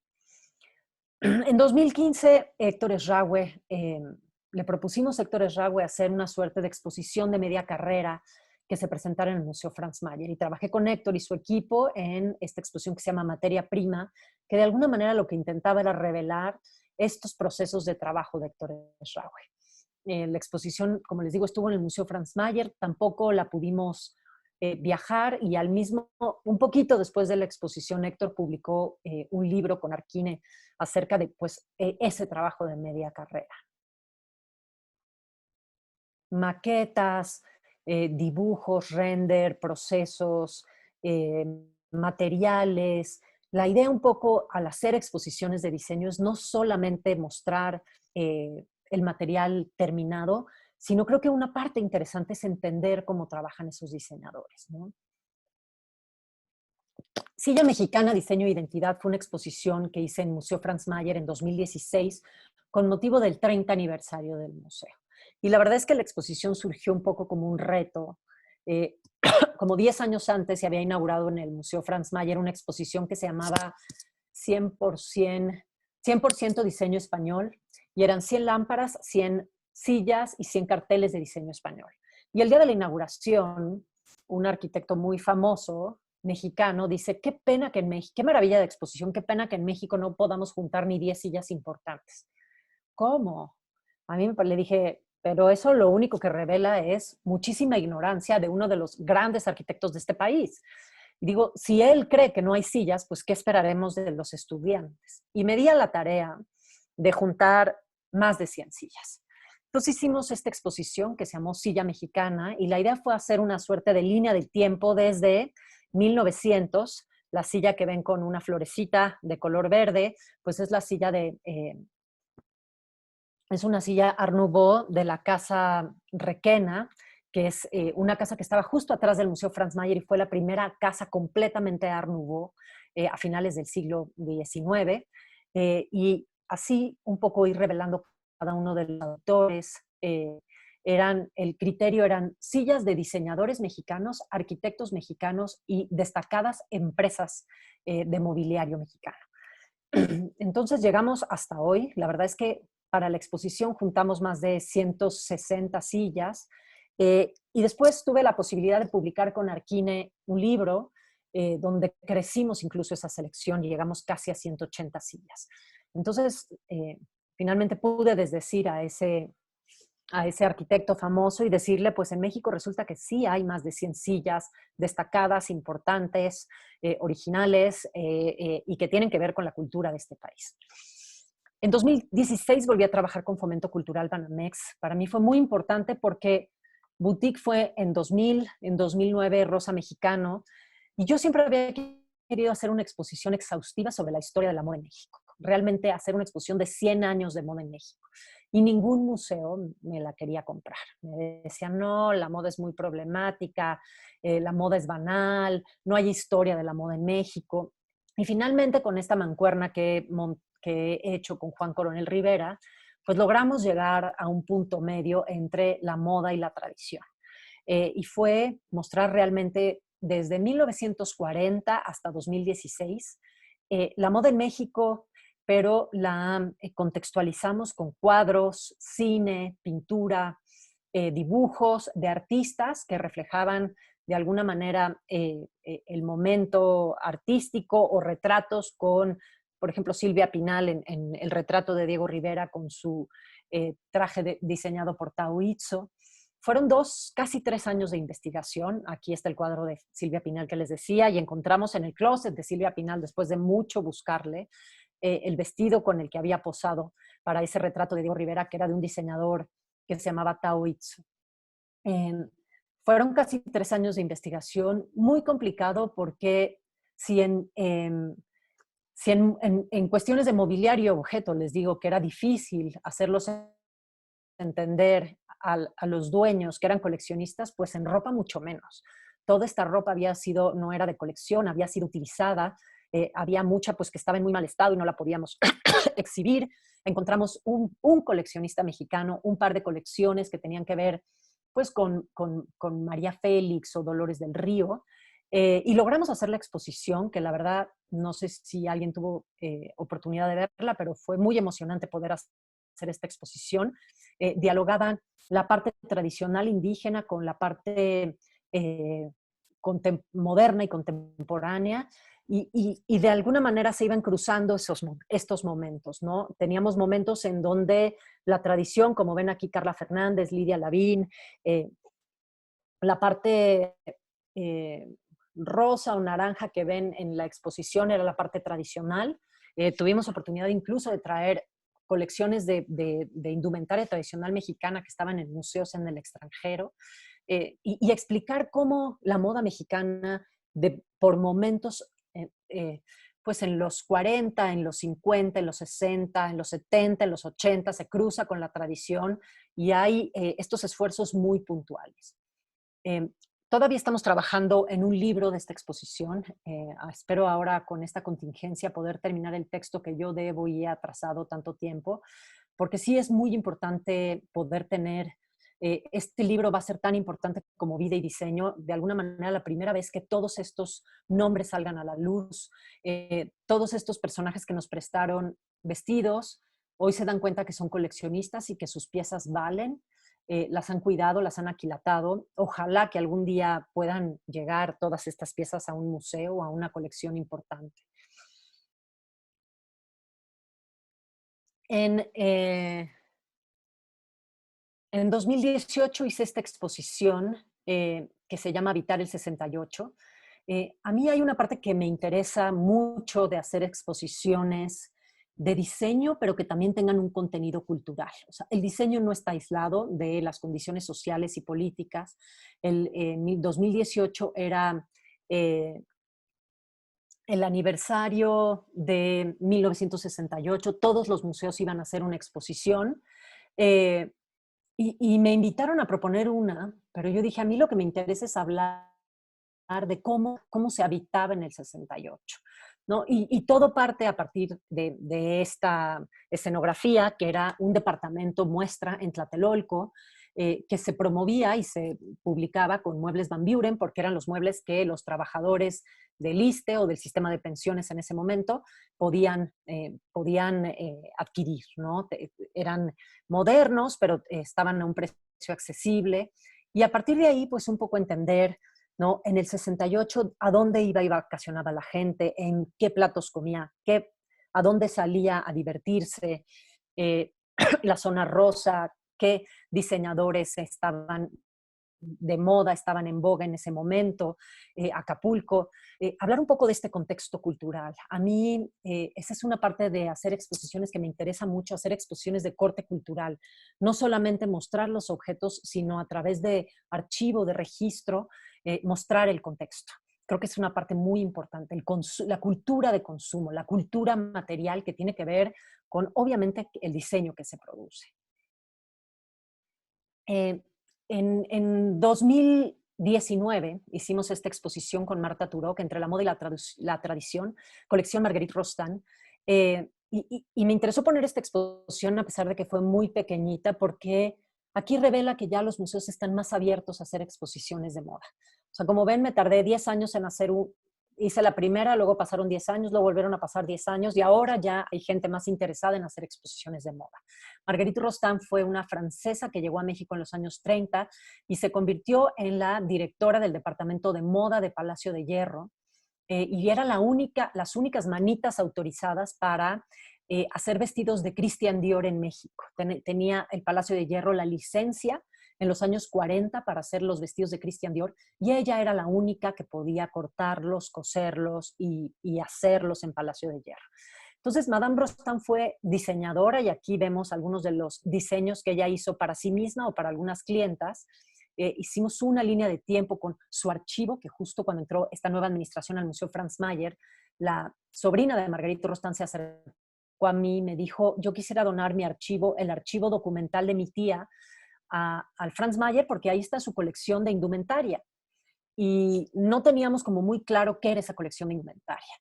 En 2015, Héctor Esraue, le propusimos a Héctor Esraue hacer una suerte de exposición de media carrera que se presentara en el Museo Franz Mayer. Y trabajé con Héctor y su equipo en esta exposición que se llama Materia Prima, que de alguna manera lo que intentaba era revelar estos procesos de trabajo de Héctor Esraue. La exposición, como les digo, estuvo en el Museo Franz Mayer, tampoco la pudimos viajar y un poquito después de la exposición, Héctor publicó un libro con Arquine acerca de pues, ese trabajo de media carrera. Maquetas, dibujos, render, procesos, eh, materiales. La idea un poco al hacer exposiciones de diseño es no solamente mostrar el material terminado, sino creo que una parte interesante es entender cómo trabajan esos diseñadores, ¿no? Silla Mexicana, Diseño e Identidad fue una exposición que hice en Museo Franz Mayer en 2016 con motivo del 30 aniversario del museo. Y la verdad es que la exposición surgió un poco como un reto. Eh, como 10 años antes se había inaugurado en el Museo Franz Mayer una exposición que se llamaba 100% diseño español y eran 100 lámparas, 100 sillas y 100 carteles de diseño español. Y el día de la inauguración, un arquitecto muy famoso, mexicano, dice, qué pena que en México, qué maravilla de exposición, qué pena que en México no podamos juntar ni 10 sillas importantes. ¿Cómo? A mí le dije, pero eso lo único que revela es muchísima ignorancia de uno de los grandes arquitectos de este país. Y digo, si él cree que no hay sillas, pues ¿qué esperaremos de los estudiantes? Y me di a la tarea de juntar más de 100 sillas. Entonces hicimos esta exposición que se llamó Silla Mexicana y la idea fue hacer una suerte de línea del tiempo desde 1900, la silla que ven con una florecita de color verde, pues es la silla es una silla Art Nouveau de la Casa Requena, que es una casa que estaba justo atrás del Museo Franz Mayer y fue la primera casa completamente Art Nouveau a finales del siglo XIX. Y así un poco ir revelando cada uno de los autores. El criterio eran sillas de diseñadores mexicanos, arquitectos mexicanos y destacadas empresas de mobiliario mexicano. Entonces llegamos hasta hoy. La verdad es que para la exposición juntamos más de 160 sillas. Y después tuve la posibilidad de publicar con Arquine un libro donde crecimos incluso esa selección y llegamos casi a 180 sillas. Entonces, finalmente pude desdecir a ese arquitecto famoso y decirle, pues en México resulta que sí hay más de 100 sillas destacadas, importantes, originales y que tienen que ver con la cultura de este país. En 2016 volví a trabajar con Fomento Cultural Banamex. Para mí fue muy importante porque Boutique fue en 2000, en 2009 Rosa Mexicano, y yo siempre había querido hacer una exposición exhaustiva sobre la historia de la moda en México. Realmente hacer una exposición de 100 años de moda en México. Y ningún museo me la quería comprar. Me decían, no, la moda es muy problemática, la moda es banal, no hay historia de la moda en México. Y finalmente, con esta mancuerna que he hecho con Juan Coronel Rivera, pues logramos llegar a un punto medio entre la moda y la tradición. Y fue mostrar realmente desde 1940 hasta 2016 la moda en México, pero la contextualizamos con cuadros, cine, pintura, dibujos de artistas que reflejaban de alguna manera el momento artístico o retratos con, por ejemplo, Silvia Pinal en el retrato de Diego Rivera con su traje diseñado por Tao Izzo. Fueron casi 3 años de investigación. Aquí está el cuadro de Silvia Pinal que les decía, y encontramos en el closet de Silvia Pinal, después de mucho buscarle, el vestido con el que había posado para ese retrato de Diego Rivera, que era de un diseñador que se llamaba Tao Izzo. Fueron casi 3 años de investigación, muy complicado porque si en cuestiones de mobiliario objeto les digo que era difícil hacerlos entender a los dueños que eran coleccionistas, pues en ropa mucho menos. Toda esta ropa no era de colección, había sido utilizada, había mucha pues que estaba en muy mal estado y no la podíamos exhibir. Encontramos un coleccionista mexicano, un par de colecciones que tenían que ver pues con María Félix o Dolores del Río, y logramos hacer la exposición, que la verdad no sé si alguien tuvo oportunidad de verla, pero fue muy emocionante poder hacer esta exposición. Dialogaban la parte tradicional indígena con la parte moderna y contemporánea, y de alguna manera se iban cruzando estos momentos, ¿no? Teníamos momentos en donde la tradición, como ven aquí Carla Fernández, Lidia Lavín, la parte rosa o naranja que ven en la exposición era la parte tradicional. Tuvimos oportunidad incluso de traer colecciones de indumentaria tradicional mexicana que estaban en museos en el extranjero, y explicar cómo la moda mexicana por momentos, pues en los 40, en los 50, en los 60, en los 70, en los 80, se cruza con la tradición y hay estos esfuerzos muy puntuales. Eh, Todavía estamos trabajando en un libro de esta exposición. Espero ahora con esta contingencia poder terminar el texto que yo debo y he atrasado tanto tiempo, porque sí es muy importante poder tener, este libro va a ser tan importante como vida y diseño, de alguna manera la primera vez que todos estos nombres salgan a la luz, todos estos personajes que nos prestaron vestidos, hoy se dan cuenta que son coleccionistas y que sus piezas valen. Las han cuidado, las han aquilatado. Ojalá que algún día puedan llegar todas estas piezas a un museo o a una colección importante. En, eh, en 2018 hice esta exposición que se llama Habitar el 68. A mí hay una parte que me interesa mucho de hacer exposiciones de diseño, pero que también tengan un contenido cultural. O sea, el diseño no está aislado de las condiciones sociales y políticas. El 2018 era el aniversario de 1968. Todos los museos iban a hacer una exposición. eh, y me invitaron a proponer una, pero yo dije, a mí lo que me interesa es hablar de cómo se habitaba en el 68, ¿no? Y todo parte a partir de esta escenografía, que era un departamento muestra en Tlatelolco, que se promovía y se publicaba con muebles Van Buren, porque eran los muebles que los trabajadores del ISSSTE o del sistema de pensiones en ese momento podían adquirir, ¿no? Eran modernos, pero estaban a un precio accesible, Y a partir de ahí, pues un poco entender, ¿no? En el 68, a dónde iba y vacacionaba la gente, en qué platos comía, a dónde salía a divertirse, eh, la zona rosa, qué diseñadores estaban de moda, estaban en boga en ese momento, Acapulco, hablar un poco de este contexto cultural. A mí esa es una parte de hacer exposiciones que me interesa mucho, hacer exposiciones de corte cultural, no solamente mostrar los objetos, sino a través de archivo, de registro, mostrar el contexto. Creo que es una parte muy importante, la cultura de consumo, la cultura material que tiene que ver con, obviamente, el diseño que se produce. Eh, en 2019 hicimos esta exposición con Marta Turok, Entre la moda y la tradición, colección Marguerite Rostand. Y me interesó poner esta exposición a pesar de que fue muy pequeñita, porque aquí revela que ya los museos están más abiertos a hacer exposiciones de moda. O sea, como ven, me tardé 10 años en hacer hice la primera, luego pasaron 10 años, luego volvieron a pasar 10 años y ahora ya hay gente más interesada en hacer exposiciones de moda. Marguerite Rostand fue una francesa que llegó a México en los años 30 y se convirtió en la directora del departamento de moda de Palacio de Hierro, y era las únicas manitas autorizadas para hacer vestidos de Christian Dior en México. Tenía el Palacio de Hierro la licencia en los años 40 para hacer los vestidos de Christian Dior, y ella era la única que podía cortarlos, coserlos y hacerlos en Palacio de Hierro. Entonces, Madame Rostand fue diseñadora, y aquí vemos algunos de los diseños que ella hizo para sí misma o para algunas clientas. Hicimos una línea de tiempo con su archivo, que justo cuando entró esta nueva administración al Museo Franz Mayer, la sobrina de Marguerite Rostand se acercó a mí y me dijo, yo quisiera donar mi archivo, el archivo documental de mi tía, al Franz Mayer, porque ahí está su colección de indumentaria. Y no teníamos como muy claro qué era esa colección de indumentaria.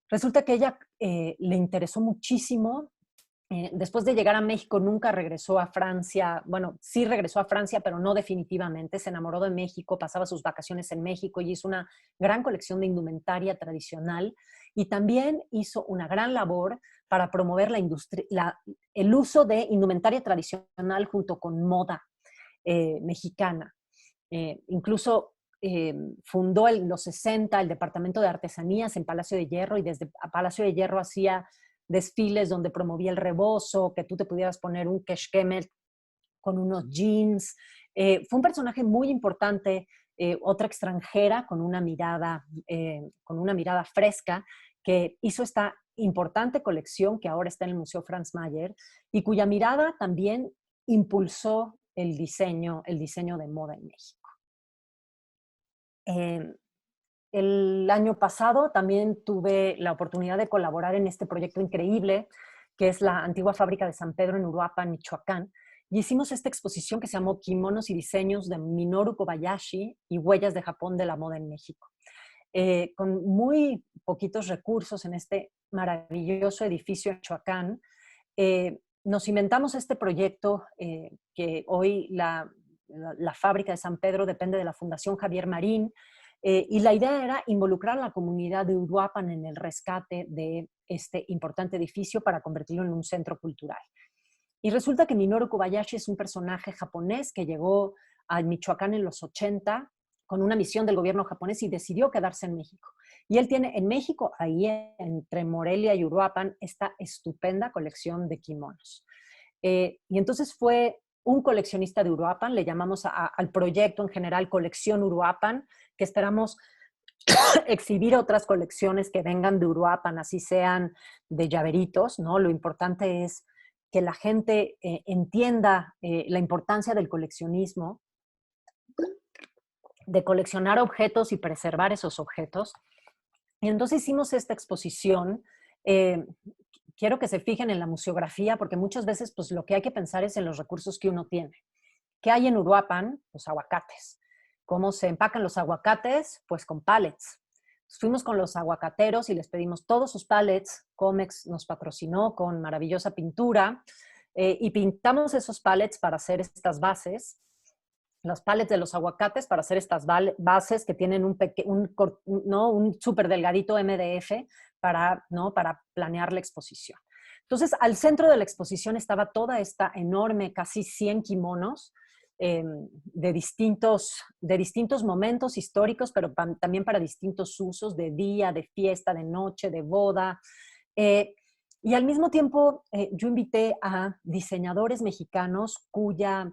Resulta que ella le interesó muchísimo. Después de llegar a México, nunca regresó a Francia. Bueno, sí regresó a Francia, pero no definitivamente. Se enamoró de México, pasaba sus vacaciones en México y hizo una gran colección de indumentaria tradicional. Y también hizo una gran labor para promover el uso de indumentaria tradicional junto con moda mexicana. Incluso fundó en los 60 el Departamento de Artesanías en Palacio de Hierro, y desde Palacio de Hierro hacía desfiles donde promovía el rebozo, que tú te pudieras poner un keshkemet con unos jeans. Fue un personaje muy importante, otra extranjera con una mirada fresca, que hizo esta importante colección que ahora está en el Museo Franz Mayer y cuya mirada también impulsó el diseño de moda en México. El año pasado también tuve la oportunidad de colaborar en este proyecto increíble, que es la antigua fábrica de San Pedro en Uruapan, Michoacán, y hicimos esta exposición que se llamó Kimonos y diseños de Minoru Kobayashi y huellas de Japón de la moda en México. Con muy poquitos recursos en este maravilloso edificio en Michoacán, nos inventamos este proyecto, que hoy la fábrica de San Pedro depende de la Fundación Javier Marín, y la idea era involucrar a la comunidad de Uruapan en el rescate de este importante edificio para convertirlo en un centro cultural. Y resulta que Minoru Kobayashi es un personaje japonés que llegó a Michoacán en los 80 con una misión del gobierno japonés y decidió quedarse en México. Y él tiene en México, ahí entre Morelia y Uruapan, esta estupenda colección de kimonos. Y entonces fue un coleccionista de Uruapan, le llamamos al proyecto en general Colección Uruapan, que esperamos exhibir otras colecciones que vengan de Uruapan, así sean de llaveritos, ¿no? Lo importante es que la gente entienda la importancia del coleccionismo, de coleccionar objetos y preservar esos objetos. Y entonces hicimos esta exposición. Quiero que se fijen en la museografía, porque muchas veces pues, lo que hay que pensar es en los recursos que uno tiene. ¿Qué hay en Uruapan? Los aguacates. ¿Cómo se empacan los aguacates? Pues con pallets. Fuimos con los aguacateros y les pedimos todos sus pallets. Comex nos patrocinó con maravillosa pintura, y pintamos esos pallets para hacer estas bases, los pallets de los aguacates para hacer estas bases que tienen un súper delgadito MDF para planear la exposición. Entonces, al centro de la exposición estaba toda esta enorme, casi 100 kimonos, de distintos momentos históricos, pero también para distintos usos, de día, de fiesta, de noche, de boda. Y al mismo tiempo, yo invité a diseñadores mexicanos cuyas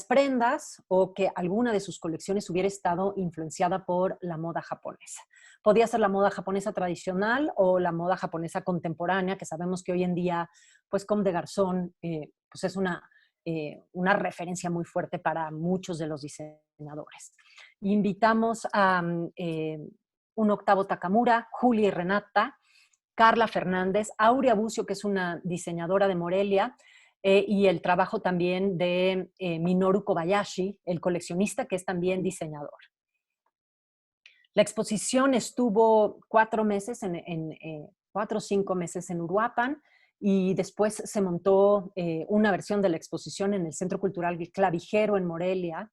prendas o que alguna de sus colecciones hubiera estado influenciada por la moda japonesa. Podía ser la moda japonesa tradicional o la moda japonesa contemporánea, que sabemos que hoy en día, pues Comme des Garçons, pues es una referencia muy fuerte para muchos de los diseñadores. Invitamos a un Octavo Takamura, Julia y Renata, Carla Fernández, Aurea Bucio, que es una diseñadora de Morelia, y el trabajo también de Minoru Kobayashi, el coleccionista que es también diseñador. La exposición estuvo 4 o 5 meses en Uruapan, y después se montó una versión de la exposición en el Centro Cultural Clavijero en Morelia.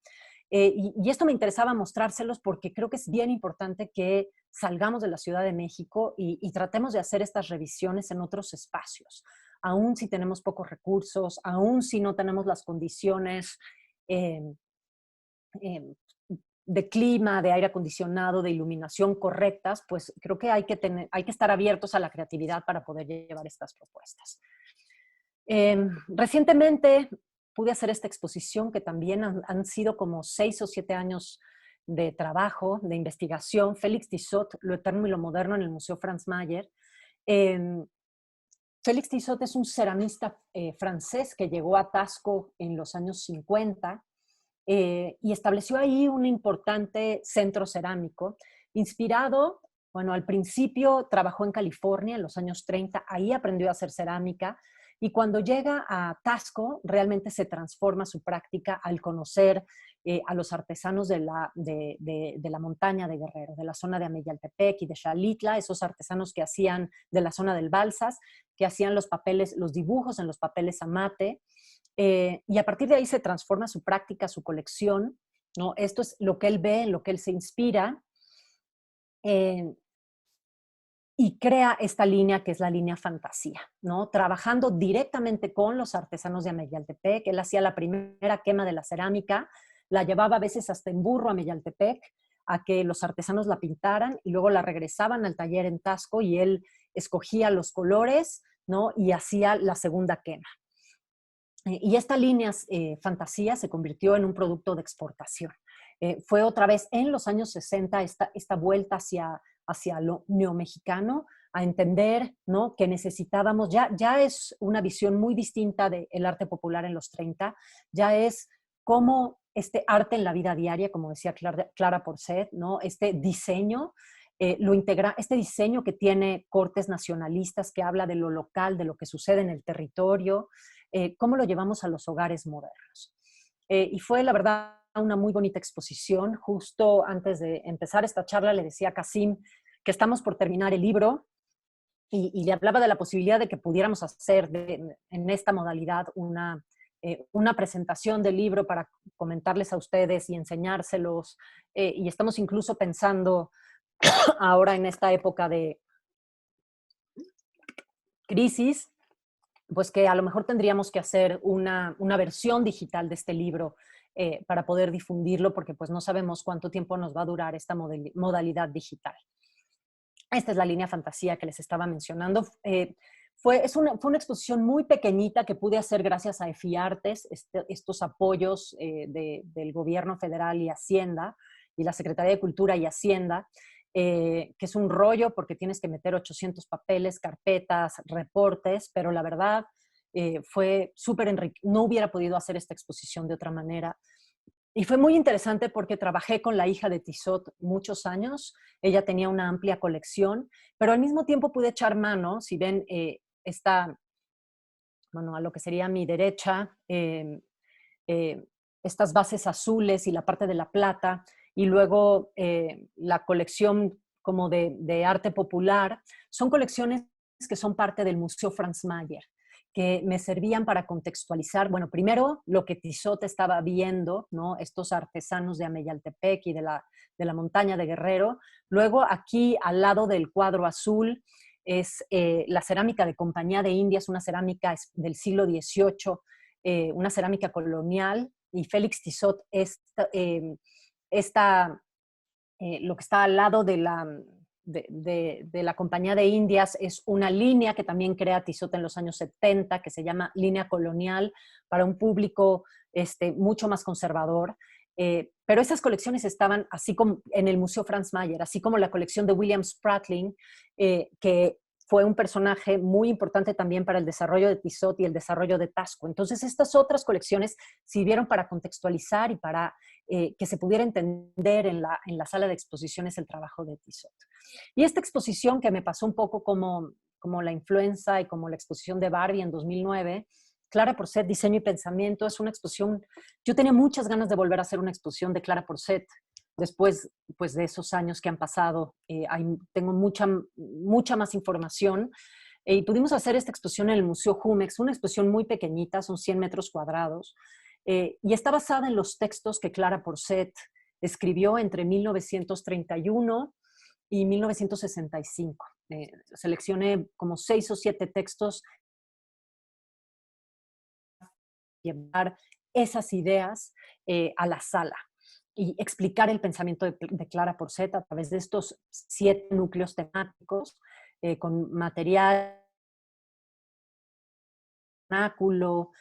Y esto me interesaba mostrárselos porque creo que es bien importante que salgamos de la Ciudad de México y tratemos de hacer estas revisiones en otros espacios, aún si tenemos pocos recursos, aún si no tenemos las condiciones eh, eh, de clima, de aire acondicionado, de iluminación correctas, pues creo que hay que estar abiertos a la creatividad para poder llevar estas propuestas. Recientemente pude hacer esta exposición que también han sido como 6 o 7 años de trabajo, de investigación, Félix Tissot, Lo Eterno y lo Moderno en el Museo Franz Mayer. Félix Tissot es un ceramista francés que llegó a Tasco en los años 50 y estableció ahí un importante centro cerámico, inspirado, bueno, al principio trabajó en California en los años 30, ahí aprendió a hacer cerámica, y cuando llega a Tasco, realmente se transforma su práctica al conocer a los artesanos de la montaña de Guerrero, de la zona de Ameyaltepec y de Xalitla, esos artesanos que hacían de la zona del Balsas, que hacían los dibujos en los papeles a mate, y a partir de ahí se transforma su práctica, su colección, ¿no? Esto es lo que él ve, en lo que él se inspira, y crea esta línea que es la línea fantasía, ¿no? Trabajando directamente con los artesanos de Ameyaltepec. Él hacía la primera quema de la cerámica, la llevaba a veces hasta en burro a Ameyaltepec, a que los artesanos la pintaran, y luego la regresaban al taller en Tasco y él escogía los colores, ¿no? Y hacía la segunda quema. Y esta línea fantasía se convirtió en un producto de exportación. Fue otra vez en los años 60 esta vuelta hacia lo neomexicano, a entender, ¿no?, que necesitábamos, ya es una visión muy distinta del arte popular en los 30, ya es cómo este arte en la vida diaria, como decía Clara Porcet, ¿no?, este diseño, este diseño que tiene cortes nacionalistas, que habla de lo local, de lo que sucede en el territorio, cómo lo llevamos a los hogares modernos. Y fue, la verdad, una muy bonita exposición. Justo antes de empezar esta charla le decía a Kasim que estamos por terminar el libro y le hablaba de la posibilidad de que pudiéramos hacer en esta modalidad una presentación del libro para comentarles a ustedes y enseñárselos. Y estamos incluso pensando ahora en esta época de crisis, pues que a lo mejor tendríamos que hacer una versión digital de este libro para poder difundirlo, porque pues no sabemos cuánto tiempo nos va a durar esta modalidad digital. Esta es la línea fantasía que les estaba mencionando. Fue una exposición muy pequeñita que pude hacer gracias a EFIARTES, estos apoyos del gobierno federal y Hacienda, y la Secretaría de Cultura y Hacienda, que es un rollo porque tienes que meter 800 papeles, carpetas, reportes, pero la verdad fue súper enriquecedor. No hubiera podido hacer esta exposición de otra manera. Y fue muy interesante porque trabajé con la hija de Tissot muchos años. Ella tenía una amplia colección, pero al mismo tiempo pude echar mano, si ven a lo que sería a mi derecha, estas bases azules y la parte de la plata, y luego la colección como de arte popular, son colecciones que son parte del Museo Franz Mayer, que me servían para contextualizar, bueno, primero lo que Tissot estaba viendo, ¿no?, estos artesanos de Ameyaltepec y de la montaña de Guerrero. Luego aquí al lado del cuadro azul es la cerámica de Compañía de Indias, una cerámica del siglo XVIII, una cerámica colonial, y Félix Tissot, esta, lo que está al lado de la Compañía de Indias es una línea que también crea Tissot en los años 70, que se llama Línea Colonial, para un público mucho más conservador. Pero esas colecciones estaban así como en el Museo Franz Mayer, así como la colección de William Spratling, que fue un personaje muy importante también para el desarrollo de Tissot y el desarrollo de Tasco. Entonces, estas otras colecciones sirvieron para contextualizar y para que se pudiera entender en la sala de exposiciones el trabajo de Tissot. Y esta exposición, que me pasó un poco como la influenza y como la exposición de Barbie en 2009, Clara Porcet, Diseño y Pensamiento, es una exposición. Yo tenía muchas ganas de volver a hacer una exposición de Clara Porcet después, pues, de esos años que han pasado. Tengo mucha más información. Y pudimos hacer esta exposición en el Museo Jumex, una exposición muy pequeñita, son 100 metros cuadrados, y está basada en los textos que Clara Porcet escribió entre 1931 y 1965. Seleccioné como 6 o 7 textos, llevar esas ideas a la sala y explicar el pensamiento de Clara Porcet a través de estos 7 núcleos temáticos, con material, vernáculo,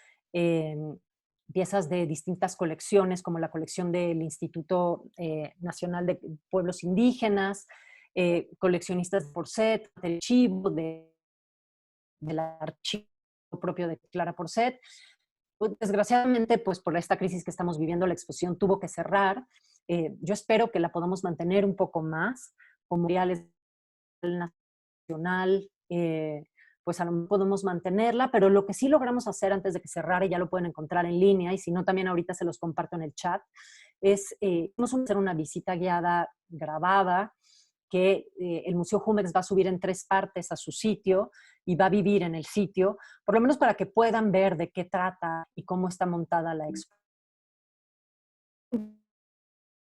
piezas de distintas colecciones, como la colección del Instituto Nacional de Pueblos Indígenas, coleccionistas de Porcet, del archivo, del archivo propio de Clara Porcet. Desgraciadamente, pues por esta crisis que estamos viviendo, la exposición tuvo que cerrar. Yo espero que la podamos mantener un poco más, como materiales nacional, pues a lo mejor podemos mantenerla, pero lo que sí logramos hacer antes de que cerrara, y ya lo pueden encontrar en línea, y si no, también ahorita se los comparto en el chat, es vamos a hacer una visita guiada grabada que el Museo Jumex va a subir en 3 partes a su sitio y va a vivir en el sitio, por lo menos para que puedan ver de qué trata y cómo está montada la exposición.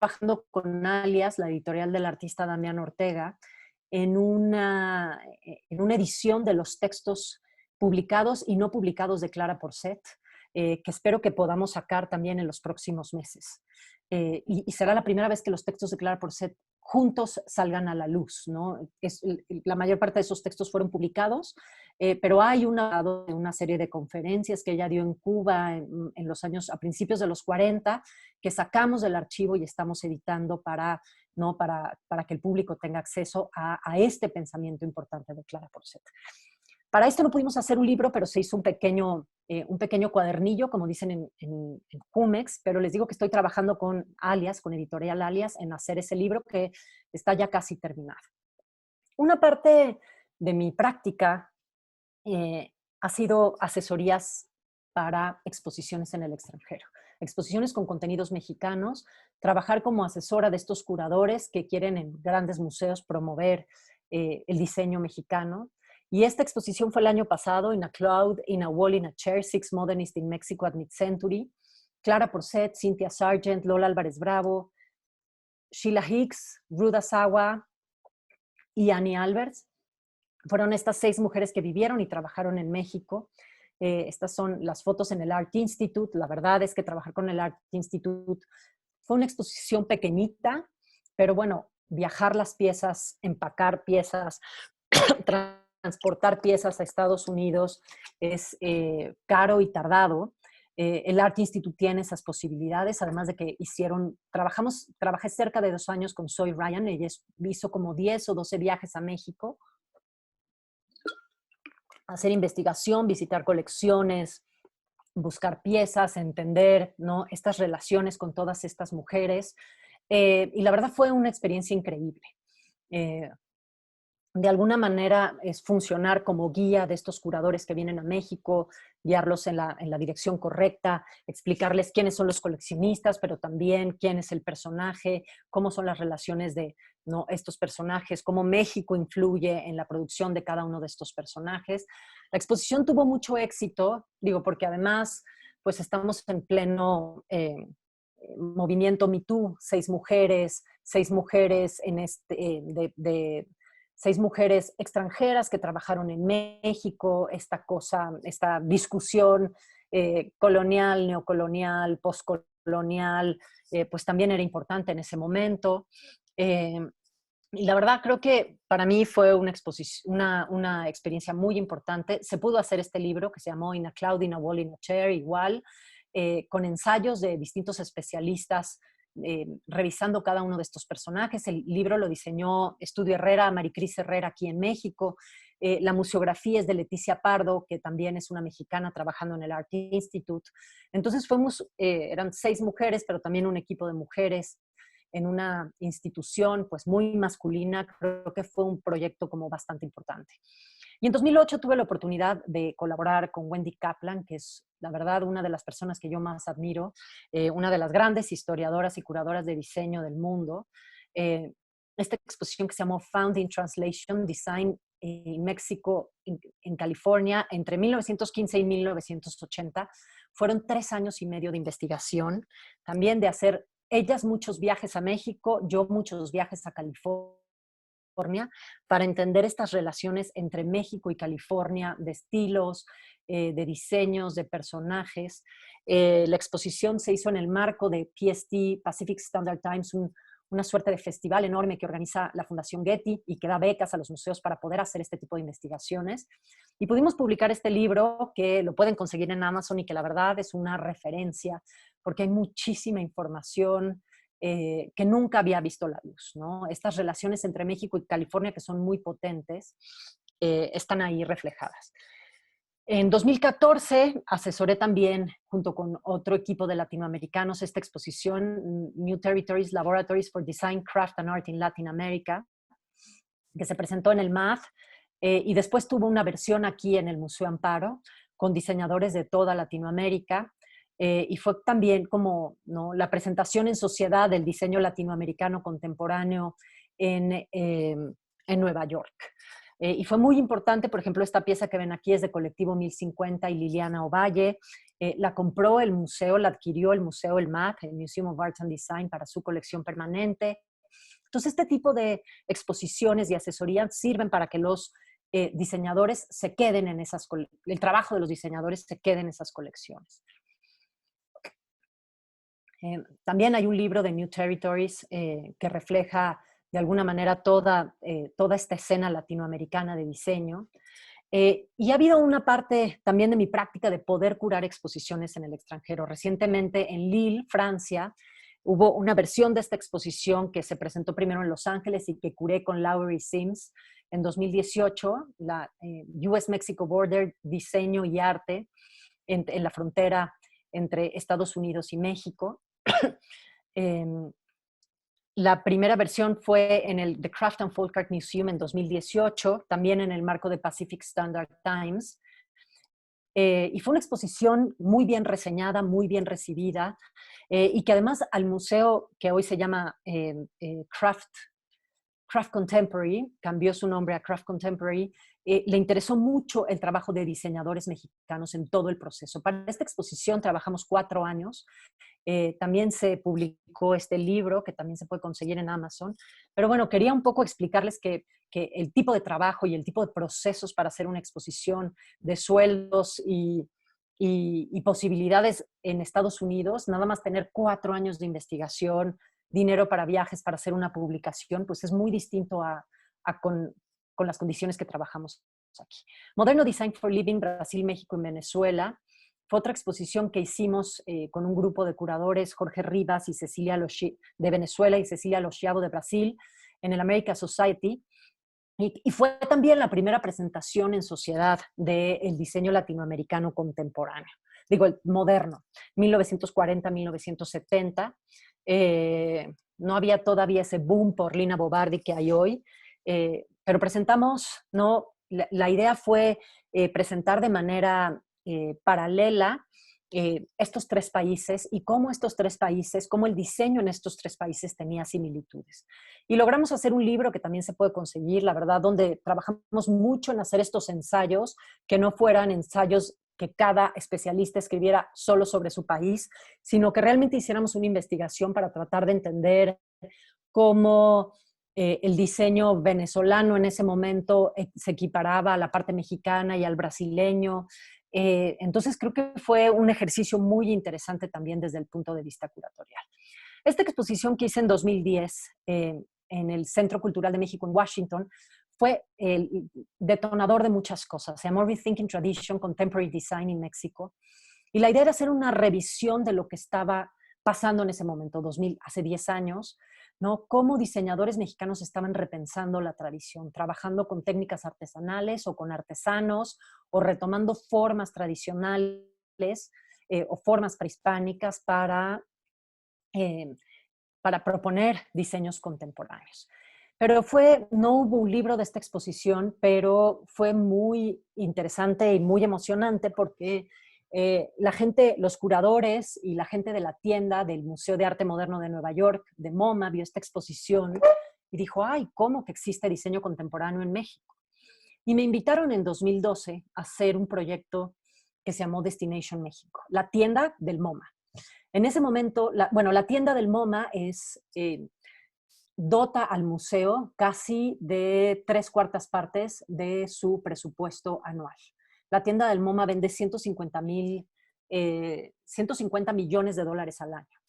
Trabajando con Alias, la editorial del artista Damián Ortega, en una edición de los textos publicados y no publicados de Clara Porcet, que espero que podamos sacar también en los próximos meses. Y será la primera vez que los textos de Clara Porcet juntos salgan a la luz, ¿no? La mayor parte de esos textos fueron publicados, pero hay una serie de conferencias que ella dio en Cuba en los años, a principios de los 40, que sacamos del archivo y estamos editando para que el público tenga acceso a este pensamiento importante de Clara Porcet. Para esto no pudimos hacer un libro, pero se hizo un pequeño cuadernillo, como dicen en Jumex, pero les digo que estoy trabajando con Alias, con Editorial Alias, en hacer ese libro que está ya casi terminado. Una parte de mi práctica ha sido asesorías para exposiciones en el extranjero, exposiciones con contenidos mexicanos, trabajar como asesora de estos curadores que quieren en grandes museos promover el diseño mexicano. Y esta exposición fue el año pasado, In a Cloud, In a Wall, In a Chair, Six Modernists in Mexico at Mid-Century. Clara Porcet, Cynthia Sargent, Lola Álvarez Bravo, Sheila Hicks, Ruth Asawa y Annie Alberts. Fueron estas 6 mujeres que vivieron y trabajaron en México. Estas son las fotos en el Art Institute. La verdad es que trabajar con el Art Institute fue una exposición pequeñita, pero bueno, viajar las piezas, empacar piezas, transportar piezas a Estados Unidos es caro y tardado. El Art Institute tiene esas posibilidades, además de que trabajé cerca de 2 años con Zoe Ryan. Ella hizo como 10 o 12 viajes a México, hacer investigación, visitar colecciones, buscar piezas, entender, ¿no?, estas relaciones con todas estas mujeres. Y la verdad fue una experiencia increíble. De alguna manera es funcionar como guía de estos curadores que vienen a México, guiarlos en la dirección correcta, explicarles quiénes son los coleccionistas, pero también quién es el personaje, cómo son las relaciones de, ¿no?, estos personajes, cómo México influye en la producción de cada uno de estos personajes. La exposición tuvo mucho éxito, digo, porque además pues estamos en pleno movimiento Me Too, 6 mujeres en 6 mujeres extranjeras que trabajaron en México, esta discusión colonial, neocolonial, postcolonial, pues también era importante en ese momento. Y la verdad creo que para mí fue una experiencia muy importante. Se pudo hacer este libro que se llamó In a Cloud, in a Wall, in a Chair, igual, con ensayos de distintos especialistas revisando cada uno de estos personajes. El libro lo diseñó Estudio Herrera, Maricris Herrera aquí en México. La museografía es de Leticia Pardo, que también es una mexicana trabajando en el Art Institute. Entonces eran 6 mujeres, pero también un equipo de mujeres en una institución pues muy masculina. Creo que fue un proyecto como bastante importante. Y en 2008 tuve la oportunidad de colaborar con Wendy Kaplan, que es la verdad una de las personas que yo más admiro, una de las grandes historiadoras y curadoras de diseño del mundo. Esta exposición que se llamó Founding Translation Design en México, en California, entre 1915 y 1980, fueron 3 años y medio de investigación, también de hacer ellas muchos viajes a México, yo muchos viajes a California, para entender estas relaciones entre México y California, de estilos, de diseños, de personajes. La exposición se hizo en el marco de PST, Pacific Standard Times, una suerte de festival enorme que organiza la Fundación Getty y que da becas a los museos para poder hacer este tipo de investigaciones. Y pudimos publicar este libro, que lo pueden conseguir en Amazon y que la verdad es una referencia, porque hay muchísima información que nunca había visto la luz, ¿no? Estas relaciones entre México y California, que son muy potentes, están ahí reflejadas. En 2014 asesoré también, junto con otro equipo de latinoamericanos, esta exposición New Territories, Laboratories for Design, Craft and Art in Latin America, que se presentó en el MAD, y después tuvo una versión aquí en el Museo Amparo, con diseñadores de toda Latinoamérica, y fue también como, ¿no?, la presentación en sociedad del diseño latinoamericano contemporáneo en Nueva York. Y fue muy importante, por ejemplo, esta pieza que ven aquí es de Colectivo 1050 y Liliana Ovalle. La compró el museo, la adquirió el museo, el MAC, el Museum of Arts and Design, para su colección permanente. Entonces, este tipo de exposiciones y asesorías sirven para que los diseñadores se queden en el trabajo de los diseñadores se quede en esas colecciones. También hay un libro de New Territories que refleja de alguna manera toda esta escena latinoamericana de diseño. Y ha habido una parte también de mi práctica de poder curar exposiciones en el extranjero. Recientemente en Lille, Francia, hubo una versión de esta exposición que se presentó primero en Los Ángeles y que curé con Laurie Sims en 2018, la US-Mexico Border, Diseño y Arte en la frontera entre Estados Unidos y México. La primera versión fue en el The Craft and Folk Art Museum en 2018, también en el marco de Pacific Standard Times. Y fue una exposición muy bien reseñada, muy bien recibida, y que además al museo, que hoy se llama Craft Contemporary, cambió su nombre a Craft Contemporary, le interesó mucho el trabajo de diseñadores mexicanos en todo el proceso. Para esta exposición trabajamos 4 años. También se publicó este libro, que también se puede conseguir en Amazon. Pero bueno, quería un poco explicarles que el tipo de trabajo y el tipo de procesos para hacer una exposición, de sueldos y posibilidades en Estados Unidos, nada más tener 4 años de investigación, dinero para viajes, para hacer una publicación, pues es muy distinto con las condiciones que trabajamos aquí. Moderno Design for Living, Brasil, México y Venezuela. Fue otra exposición que hicimos con un grupo de curadores, Jorge Rivas y Cecilia de Venezuela y Cecilia Loschiavo de Brasil, en el America Society. Y fue también la primera presentación en sociedad del diseño latinoamericano contemporáneo, digo, el moderno, 1940-1970. No había todavía ese boom por Lina Bobardi que hay hoy, pero presentamos, ¿no? La idea fue presentar de manera paralela estos 3 países y cómo cómo el diseño en estos 3 países tenía similitudes. Y logramos hacer un libro que también se puede conseguir, la verdad, donde trabajamos mucho en hacer estos ensayos, que no fueran ensayos que cada especialista escribiera solo sobre su país, sino que realmente hiciéramos una investigación para tratar de entender cómo el diseño venezolano en ese momento se equiparaba a la parte mexicana y al brasileño, Entonces creo que fue un ejercicio muy interesante también desde el punto de vista curatorial. Esta exposición que hice en 2010 en el Centro Cultural de México en Washington fue el detonador de muchas cosas. Se llamó Rethinking Tradition, Contemporary Design in México. Y la idea era hacer una revisión de lo que estaba pasando en ese momento, hace 10 años, ¿no? Cómo diseñadores mexicanos estaban repensando la tradición, trabajando con técnicas artesanales o con artesanos, o retomando formas tradicionales o formas prehispánicas para proponer diseños contemporáneos. Pero no hubo un libro de esta exposición, pero fue muy interesante y muy emocionante porque la gente, los curadores y la gente de la tienda del Museo de Arte Moderno de Nueva York, de MoMA, vio esta exposición y dijo, ay, ¿cómo que existe diseño contemporáneo en México? Y me invitaron en 2012 a hacer un proyecto que se llamó Destination México, la tienda del MoMA. En ese momento, la tienda del MoMA dota al museo casi de 3/4 de su presupuesto anual. La tienda del MoMA vende 150 millones de dólares al año.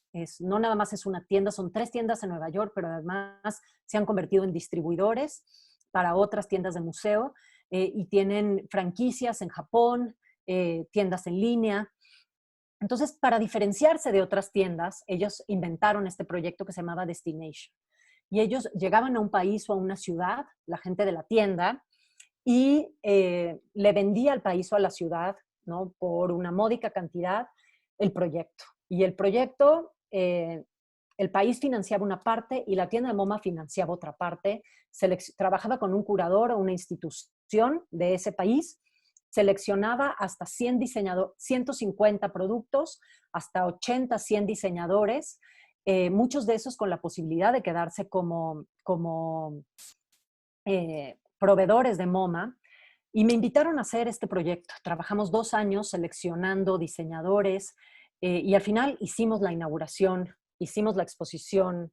No nada más es una tienda, son 3 tiendas en Nueva York, pero además se han convertido en distribuidores para otras tiendas de museo y tienen franquicias en Japón, tiendas en línea. Entonces, para diferenciarse de otras tiendas, ellos inventaron este proyecto que se llamaba Destination. Y ellos llegaban a un país o a una ciudad, la gente de la tienda, y le vendía al país o a la ciudad, ¿no? Por una módica cantidad, el proyecto. Y el proyecto, el país financiaba una parte y la tienda de MoMA financiaba otra parte. Trabajaba con un curador o una institución de ese país, seleccionaba hasta 100 diseñadores, 150 productos, hasta 80, 100 diseñadores, muchos de esos con la posibilidad de quedarse como proveedores de MoMA, y me invitaron a hacer este proyecto. Trabajamos 2 años seleccionando diseñadores y al final hicimos la inauguración, hicimos la exposición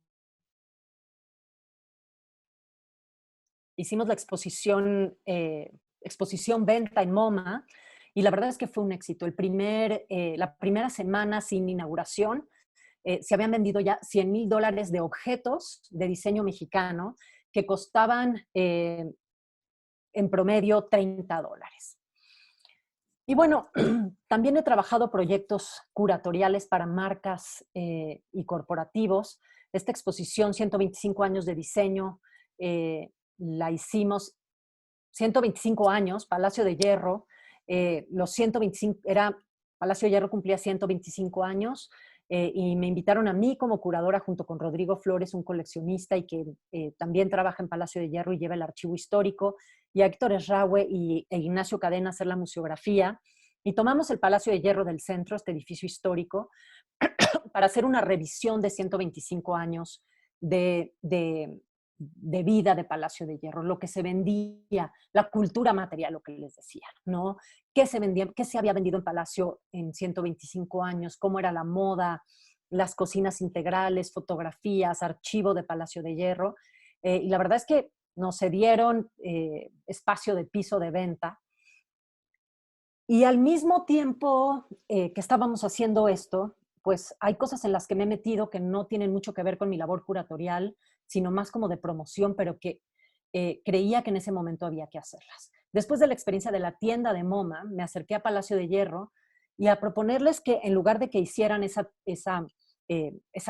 venta en MoMA, y la verdad es que fue un éxito. La primera semana sin inauguración se habían vendido ya $100,000 de objetos de diseño mexicano que costaban en promedio $30. Y bueno, también he trabajado proyectos curatoriales para marcas y corporativos. Esta exposición, 125 años de diseño, la hicimos 125 años, Palacio de Hierro, Palacio de Hierro cumplía 125 años, y me invitaron a mí como curadora junto con Rodrigo Flores, un coleccionista y que también trabaja en Palacio de Hierro y lleva el archivo histórico, y a Héctor Esraue e Ignacio Cadena a hacer la museografía. Y tomamos el Palacio de Hierro del centro, este edificio histórico, para hacer una revisión de 125 años de vida de Palacio de Hierro, lo que se vendía, la cultura material, lo que les decía, ¿no? ¿Qué se vendía, qué se había vendido en Palacio en 125 años? ¿Cómo era la moda? Las cocinas integrales, fotografías, archivo de Palacio de Hierro. Y la verdad es que nos cedieron espacio de piso de venta. Y al mismo tiempo que estábamos haciendo esto, pues hay cosas en las que me he metido que no tienen mucho que ver con mi labor curatorial, sino más como de promoción, pero que creía que en ese momento había que hacerlas. Después de la experiencia de la tienda de MoMA, me acerqué a Palacio de Hierro y a proponerles que en lugar de que hicieran esa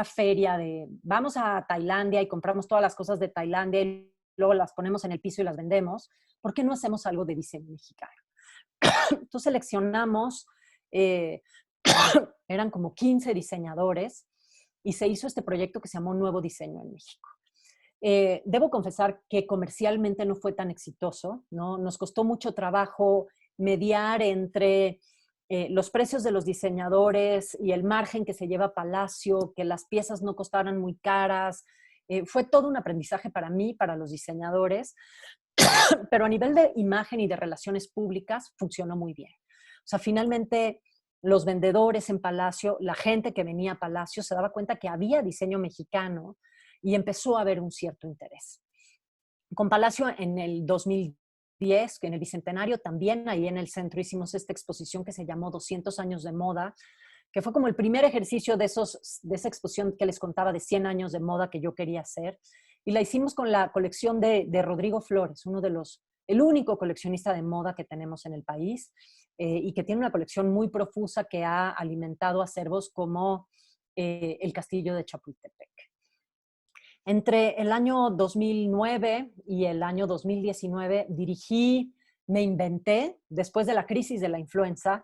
feria de vamos a Tailandia y compramos todas las cosas de Tailandia y luego las ponemos en el piso y las vendemos, ¿por qué no hacemos algo de diseño mexicano? Entonces seleccionamos, eran como 15 diseñadores y se hizo este proyecto que se llamó Nuevo Diseño en México. Debo confesar que comercialmente no fue tan exitoso, ¿no? Nos costó mucho trabajo mediar entre los precios de los diseñadores y el margen que se lleva Palacio, que las piezas no costaran muy caras. Fue todo un aprendizaje para mí, para los diseñadores, pero a nivel de imagen y de relaciones públicas funcionó muy bien. O sea, finalmente los vendedores en Palacio, la gente que venía a Palacio se daba cuenta que había diseño mexicano y empezó a haber un cierto interés. Con Palacio en el 2010 2010, en el Bicentenario, también ahí en el centro hicimos esta exposición que se llamó 200 años de moda, que fue como el primer ejercicio de esa exposición que les contaba de 100 años de moda que yo quería hacer. Y la hicimos con la colección de Rodrigo Flores, el único coleccionista de moda que tenemos en el país, y que tiene una colección muy profusa que ha alimentado acervos como el Castillo de Chapultepec. Entre el año 2009 y el año 2019 me inventé, después de la crisis de la influenza,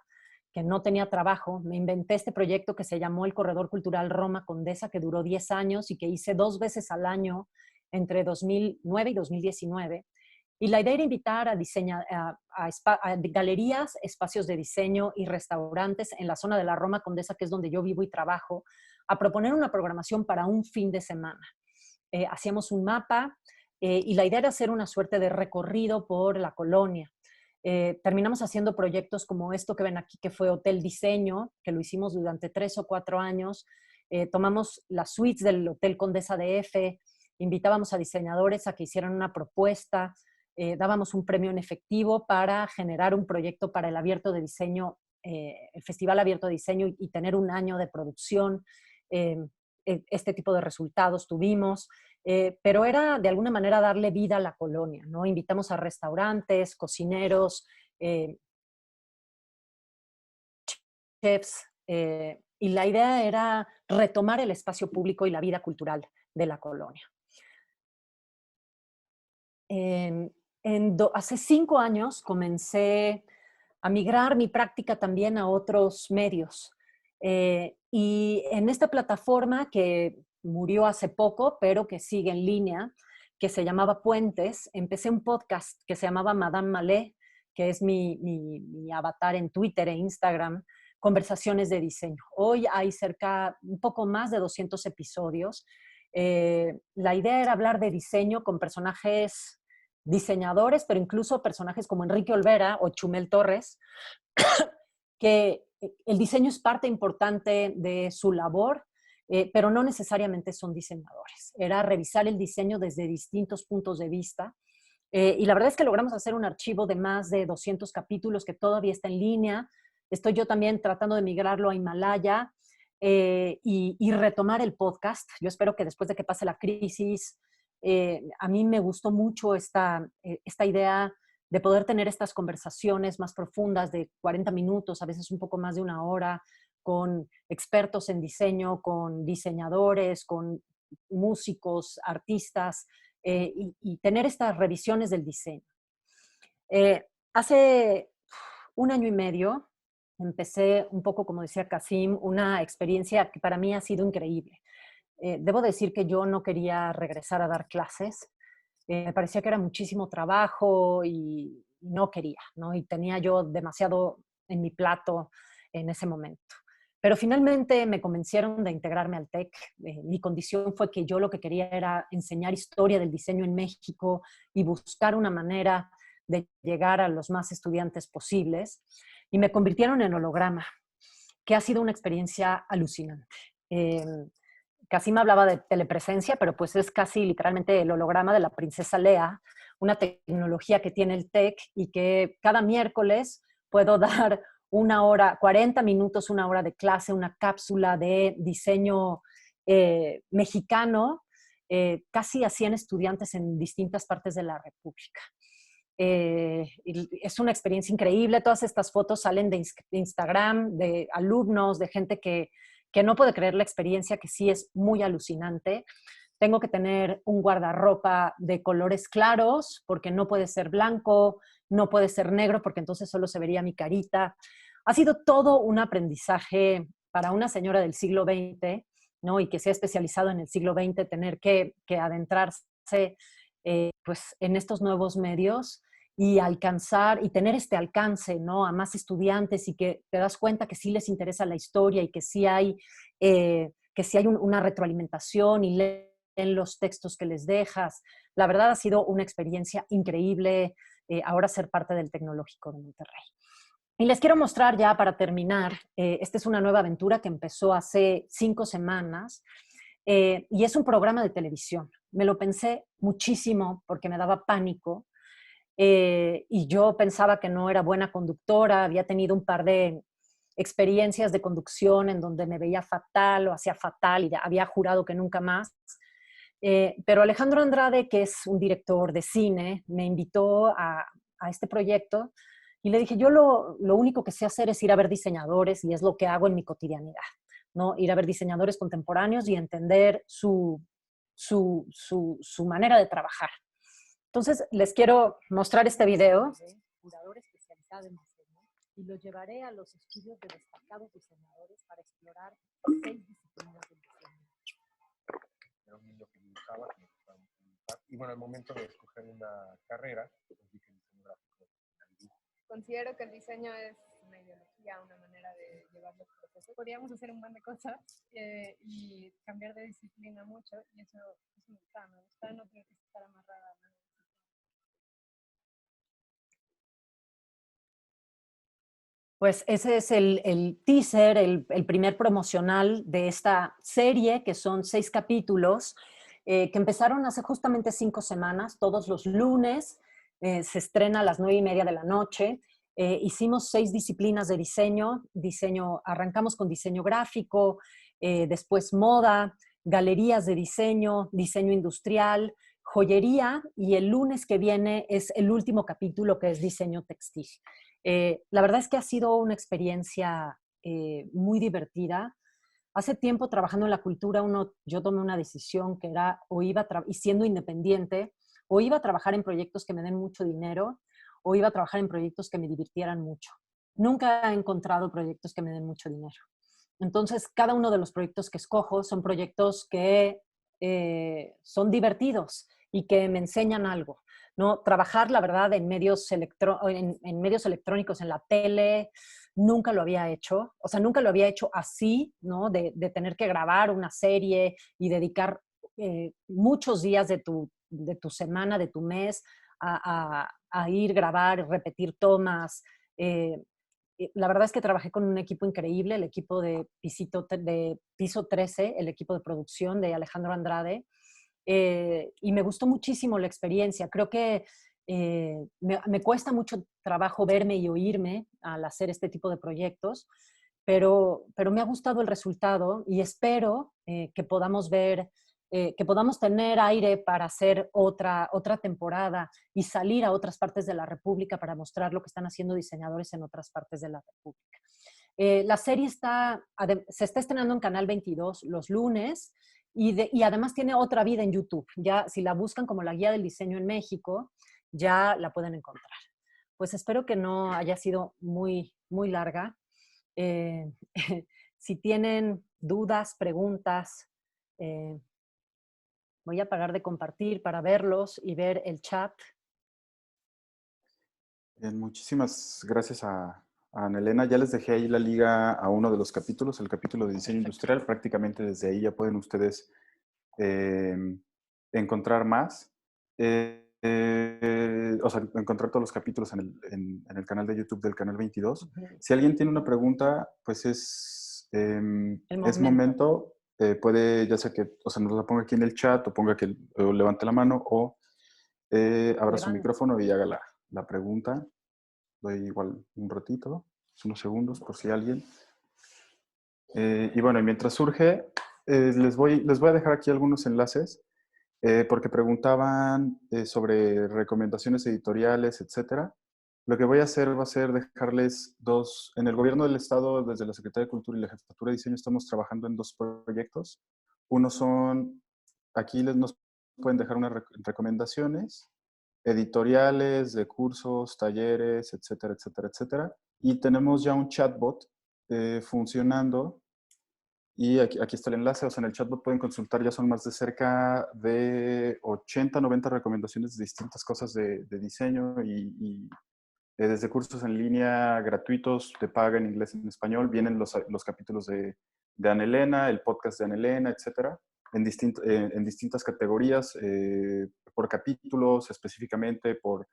que no tenía trabajo, me inventé este proyecto que se llamó el Corredor Cultural Roma Condesa, que duró 10 años y que hice 2 veces al año entre 2009 y 2019. Y la idea era invitar a galerías, espacios de diseño y restaurantes en la zona de la Roma Condesa, que es donde yo vivo y trabajo, a proponer una programación para un fin de semana. Hacíamos un mapa y la idea era hacer una suerte de recorrido por la colonia. Terminamos haciendo proyectos como esto que ven aquí, que fue Hotel Diseño, que lo hicimos durante 3 o 4 años. Tomamos las suites del Hotel Condesa de F, invitábamos a diseñadores a que hicieran una propuesta, dábamos un premio en efectivo para generar un proyecto para el Abierto de Diseño, el Festival Abierto de Diseño, y tener un año de producción. Este tipo de resultados tuvimos, pero era de alguna manera darle vida a la colonia, ¿no? Invitamos a restaurantes, cocineros, chefs, y la idea era retomar el espacio público y la vida cultural de la colonia. Hace 5 años comencé a migrar mi práctica también a otros medios. Y en esta plataforma que murió hace poco, pero que sigue en línea, que se llamaba Puentes, empecé un podcast que se llamaba Madame Malé, que es mi avatar en Twitter e Instagram, Conversaciones de Diseño. Hoy hay un poco más de 200 episodios. La idea era hablar de diseño con personajes diseñadores, pero incluso personajes como Enrique Olvera o Chumel Torres, que el diseño es parte importante de su labor, pero no necesariamente son diseñadores. Era revisar el diseño desde distintos puntos de vista. Y la verdad es que logramos hacer un archivo de más de 200 capítulos que todavía está en línea. Estoy yo también tratando de migrarlo a Himalaya y retomar el podcast. Yo espero que después de que pase la crisis, a mí me gustó mucho esta idea de poder tener estas conversaciones más profundas de 40 minutos, a veces un poco más de 1 hora, con expertos en diseño, con diseñadores, con músicos, artistas, y tener estas revisiones del diseño. Hace 1 año y medio empecé un poco, como decía Kasim, una experiencia que para mí ha sido increíble. Debo decir que yo no quería regresar a dar clases. Me parecía que era muchísimo trabajo y no quería, ¿no? Y tenía yo demasiado en mi plato en ese momento. Pero finalmente me convencieron de integrarme al TEC. Mi condición fue que yo lo que quería era enseñar historia del diseño en México y buscar una manera de llegar a los más estudiantes posibles. Y me convirtieron en holograma, que ha sido una experiencia alucinante. Casi me hablaba de telepresencia, pero pues es casi literalmente el holograma de la princesa Lea, una tecnología que tiene el TEC y que cada miércoles puedo dar 1 hora, 40 minutos, 1 hora de clase, una cápsula de diseño mexicano, casi a 100 estudiantes en distintas partes de la República. Es una experiencia increíble. Todas estas fotos salen de Instagram, de alumnos, de gente que no puede creer la experiencia, que sí es muy alucinante. Tengo que tener un guardarropa de colores claros, porque no puede ser blanco, no puede ser negro, porque entonces solo se vería mi carita. Ha sido todo un aprendizaje para una señora del siglo XX, ¿no? Y que se ha especializado en el siglo XX, tener que adentrarse pues, en estos nuevos medios y alcanzar y tener este alcance, ¿no? A más estudiantes, y que te das cuenta que sí les interesa la historia y que sí hay una retroalimentación y leen los textos que les dejas. La verdad ha sido una experiencia increíble ahora ser parte del Tecnológico de Monterrey. Y les quiero mostrar ya para terminar, esta es una nueva aventura que empezó hace 5 semanas y es un programa de televisión. Me lo pensé muchísimo porque me daba pánico. y yo pensaba que no era buena conductora, había tenido un par de experiencias de conducción en donde me veía fatal o hacía fatal y había jurado que nunca más. Pero Alejandro Andrade, que es un director de cine, me invitó a este proyecto y le dije, yo lo único que sé hacer es ir a ver diseñadores y es lo que hago en mi cotidianidad, ¿no? Ir a ver diseñadores contemporáneos y entender su manera de trabajar. Entonces, les quiero mostrar este video de curador especializado en diseño y lo llevaré a los estudios de destacados diseñadores para explorar 6 disciplinas del diseño. Era un niño que dibujaba, que me gustaba mucho dibujar. Y bueno, al momento de escoger una carrera, pues vi que el diseño gráfico era el dibujo. Considero que el diseño es una ideología, una manera de llevar los procesos. Podríamos hacer un montón de cosas y cambiar de disciplina mucho, y eso me gusta, no tener que estar amarrada a una disciplina. Pues ese es el teaser, el primer promocional de esta serie, que son 6 capítulos, que empezaron hace justamente 5 semanas, todos los lunes, se estrena a las 9:30 de la noche. Hicimos 6 disciplinas de diseño, arrancamos con diseño gráfico, después moda, galerías de diseño, diseño industrial, joyería, y el lunes que viene es el último capítulo, que es diseño textil. La verdad es que ha sido una experiencia muy divertida. Hace tiempo trabajando en la cultura, yo tomé una decisión que era, y siendo independiente, o iba a trabajar en proyectos que me den mucho dinero, o iba a trabajar en proyectos que me divirtieran mucho. Nunca he encontrado proyectos que me den mucho dinero. Entonces, cada uno de los proyectos que escojo son proyectos que son divertidos y que me enseñan algo, ¿no? Trabajar, la verdad, en medios electrónicos, en la tele, nunca lo había hecho. O sea, nunca lo había hecho así, ¿no? De tener que grabar una serie y dedicar muchos días de tu semana, de tu mes, a ir, grabar, repetir tomas. La verdad es que trabajé con un equipo increíble, el equipo de Piso 13, el equipo de producción de Alejandro Andrade, y me gustó muchísimo la experiencia. Creo que me cuesta mucho trabajo verme y oírme al hacer este tipo de proyectos, pero me ha gustado el resultado y espero que podamos tener aire para hacer otra temporada y salir a otras partes de la República para mostrar lo que están haciendo diseñadores en otras partes de la República. La serie se está estrenando en Canal 22 los lunes y además tiene otra vida en YouTube. Ya si la buscan como la guía del diseño en México, ya la pueden encontrar. Pues espero que no haya sido muy, muy larga. Eh, si tienen dudas, preguntas, eh, voy a parar de compartir para verlos y ver el chat. Bien, muchísimas gracias a Ana Elena. Ya les dejé ahí la liga a uno de los capítulos, el capítulo de diseño industrial. Prácticamente desde ahí ya pueden ustedes encontrar más. O sea, encontrar todos los capítulos en el canal de YouTube del canal 22. Si alguien tiene una pregunta, pues es momento. Puede, ya sea que, o sea, nos la ponga aquí en el chat o ponga que o levante la mano o abra su micrófono y haga la pregunta. Doy igual un ratito, unos segundos, por si alguien. Y bueno, mientras surge, les voy a dejar aquí algunos enlaces, porque preguntaban sobre recomendaciones editoriales, etcétera. Lo que voy a hacer va a ser dejarles dos. En el gobierno del estado, desde la Secretaría de Cultura y la Jefatura de Diseño, estamos trabajando en 2 proyectos. Uno son, aquí nos pueden dejar unas recomendaciones editoriales, de cursos, talleres, etcétera, etcétera, etcétera. Y tenemos ya un chatbot funcionando. Y aquí está el enlace, o sea, en el chatbot pueden consultar, ya son más de cerca de 80, 90 recomendaciones de distintas cosas de diseño y desde cursos en línea gratuitos de paga en inglés y en español, vienen los capítulos de Ana Elena, el podcast de Ana Elena, etcétera, en distintas categorías, por capítulos específicamente, por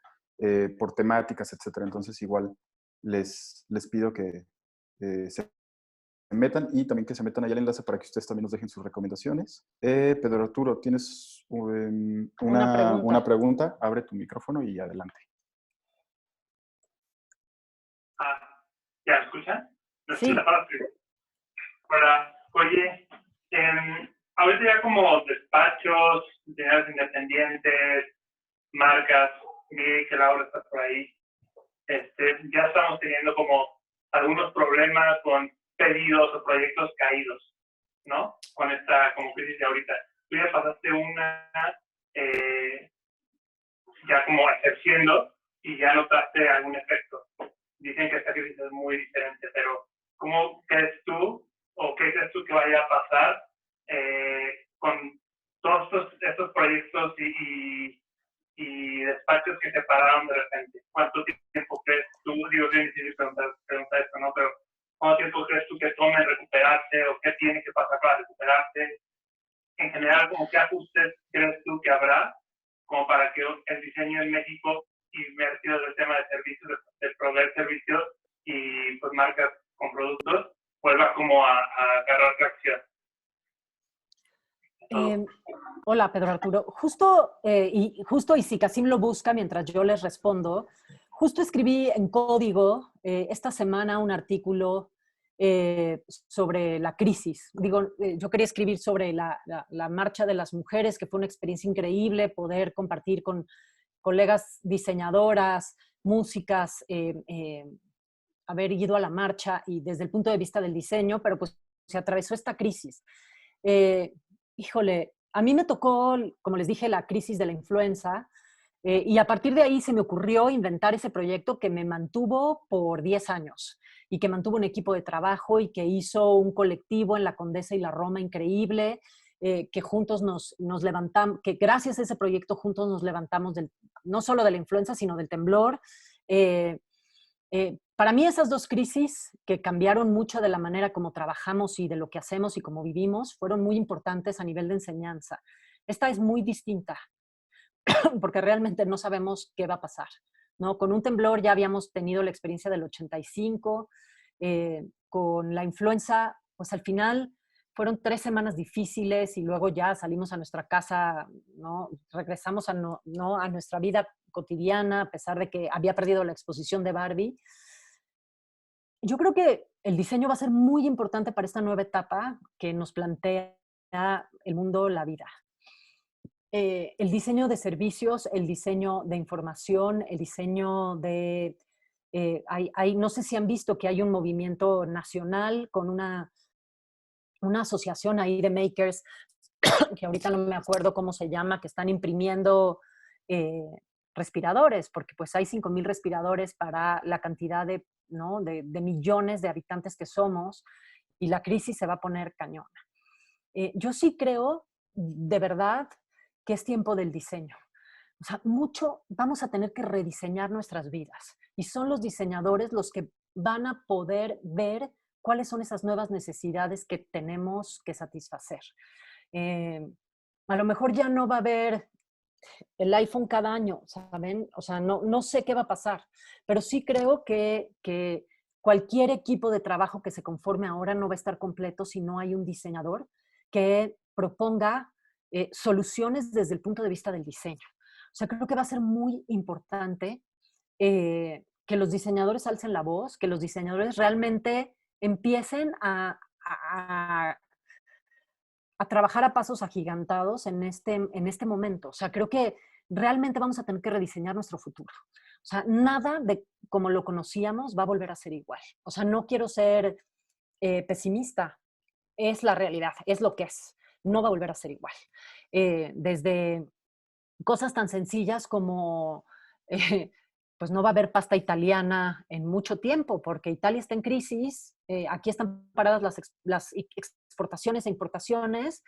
temáticas, etcétera. Entonces, igual les pido que se metan y también que se metan allá al enlace para que ustedes también nos dejen sus recomendaciones. Pedro Arturo, ¿tienes una pregunta? Abre tu micrófono y adelante. ¿Ya me escuchan? ¿Me Sí. escuchan? Hola, oye, ahorita ya como despachos, diseñadores independientes, marcas, vi que Laura está por ahí, ya estamos teniendo como algunos problemas con pedidos o proyectos caídos, ¿no? Con esta como crisis de ahorita. Tú ya pasaste una, ya como ejerciendo y ya notaste algún efecto. Dicen que esta crisis es muy diferente, pero ¿cómo crees tú o qué crees tú que vaya a pasar con todos estos proyectos y despachos que se pararon de repente? ¿Cuánto tiempo crees tú? Digo, es difícil preguntar esto, ¿no? Pero ¿cuánto tiempo crees tú que tome en recuperarse o qué tiene que pasar para recuperarse? En general, ¿cómo qué ajustes crees tú que habrá como para que el diseño en México, invertido en el tema de servicios, de proveer servicios y pues marcas con productos, vuelva como a agarrar tracción? Hola, Pedro Arturo. Justo, y si Casim lo busca mientras yo les respondo, justo escribí en Código esta semana un artículo sobre la crisis. Digo, yo quería escribir sobre la marcha de las mujeres, que fue una experiencia increíble poder compartir con colegas diseñadoras, músicas, haber ido a la marcha y desde el punto de vista del diseño, pero pues se atravesó esta crisis. Híjole, a mí me tocó, como les dije, la crisis de la influenza, y a partir de ahí se me ocurrió inventar ese proyecto que me mantuvo por 10 años y que mantuvo un equipo de trabajo y que hizo un colectivo en la Condesa y la Roma increíble, que juntos nos levantamos, que gracias a ese proyecto juntos nos levantamos no solo de la influenza, sino del temblor. Para mí esas dos crisis que cambiaron mucho de la manera como trabajamos y de lo que hacemos y cómo vivimos fueron muy importantes a nivel de enseñanza. Esta es muy distinta porque realmente no sabemos qué va a pasar, ¿no? Con un temblor ya habíamos tenido la experiencia del 85, con la influenza, pues al final fueron 3 semanas difíciles y luego ya salimos a nuestra casa, ¿no? Regresamos a nuestra vida cotidiana, a pesar de que había perdido la exposición de Barbie. Yo creo que el diseño va a ser muy importante para esta nueva etapa que nos plantea el mundo, la vida. El diseño de servicios, el diseño de información, el diseño de... no sé si han visto que hay un movimiento nacional con una asociación ahí de makers, que ahorita no me acuerdo cómo se llama, que están imprimiendo respiradores, porque pues hay 5,000 respiradores para la cantidad de, ¿no? de millones de habitantes que somos, y la crisis se va a poner cañona. Yo sí creo, de verdad, que es tiempo del diseño. O sea, vamos a tener que rediseñar nuestras vidas, y son los diseñadores los que van a poder ver cuáles son esas nuevas necesidades que tenemos que satisfacer. A lo mejor ya no va a haber el iPhone cada año, ¿saben? O sea, no sé qué va a pasar, pero sí creo que cualquier equipo de trabajo que se conforme ahora no va a estar completo si no hay un diseñador que proponga soluciones desde el punto de vista del diseño. O sea, creo que va a ser muy importante que los diseñadores alcen la voz, que los diseñadores realmente empiecen a trabajar a pasos agigantados en este momento. O sea, creo que realmente vamos a tener que rediseñar nuestro futuro. O sea, nada de como lo conocíamos va a volver a ser igual. O sea, no quiero ser pesimista. Es la realidad, es lo que es. No va a volver a ser igual. Desde cosas tan sencillas como pues no va a haber pasta italiana en mucho tiempo, porque Italia está en crisis, aquí están paradas las exportaciones e importaciones,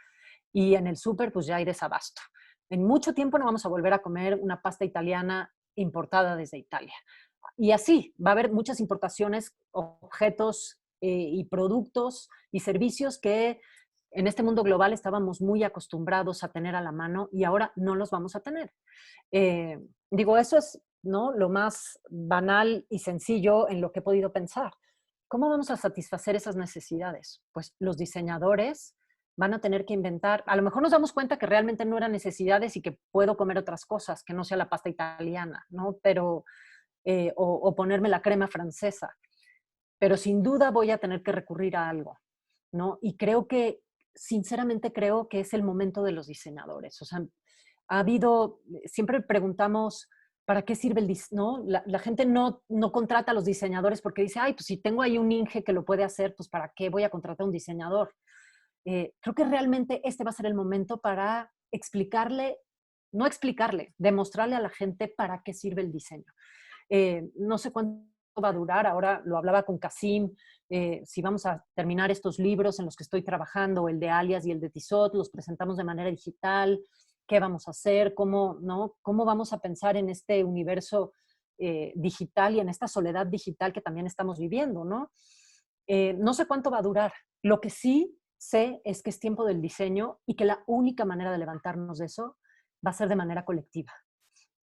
y en el súper pues ya hay desabasto. En mucho tiempo no vamos a volver a comer una pasta italiana importada desde Italia. Y así, va a haber muchas importaciones, objetos y productos y servicios que en este mundo global estábamos muy acostumbrados a tener a la mano y ahora no los vamos a tener. Digo, eso es, ¿no?, lo más banal y sencillo en lo que he podido pensar. ¿Cómo vamos a satisfacer esas necesidades? Pues los diseñadores van a tener que inventar, a lo mejor nos damos cuenta que realmente no eran necesidades y que puedo comer otras cosas, que no sea la pasta italiana, ¿no? Pero, o ponerme la crema francesa. pero sin duda voy a tener que recurrir a algo, ¿no? Y creo que, sinceramente creo que es el momento de los diseñadores. O sea, ha habido, siempre preguntamos, ¿para qué sirve el diseño? ¿No? La gente no contrata a los diseñadores porque dice, ay, pues si tengo ahí un Inge que lo puede hacer, pues ¿para qué voy a contratar a un diseñador? Creo que realmente este va a ser el momento para explicarle, no explicarle, demostrarle a la gente para qué sirve el diseño. No sé cuánto va a durar, ahora lo hablaba con Kasim, si vamos a terminar estos libros en los que estoy trabajando, el de Alias y el de Tissot, los presentamos de manera digital, qué vamos a hacer, cómo, ¿no? Cómo vamos a pensar en este universo digital y en esta soledad digital que también estamos viviendo, ¿no? No sé cuánto va a durar. Lo que sí sé es que es tiempo del diseño y que la única manera de levantarnos de eso va a ser de manera colectiva.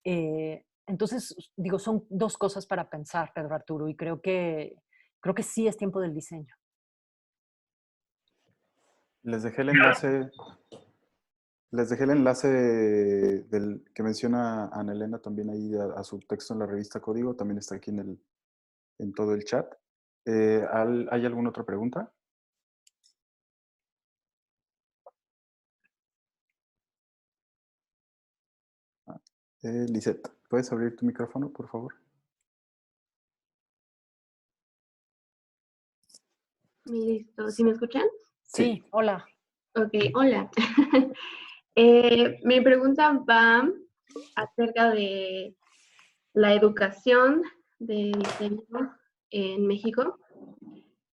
Entonces, digo, son dos cosas para pensar, Pedro Arturo, y creo que sí es tiempo del diseño. Les dejé el enlace, les dejé el enlace que menciona Ana Elena también ahí a su texto en la revista Código, también está aquí en todo el chat. ¿Hay alguna otra pregunta? Lisette, ¿puedes abrir tu micrófono, por favor? Listo. ¿Sí me escuchan? Sí, hola. Ok, hola. Mi pregunta va acerca de la educación de diseño en México.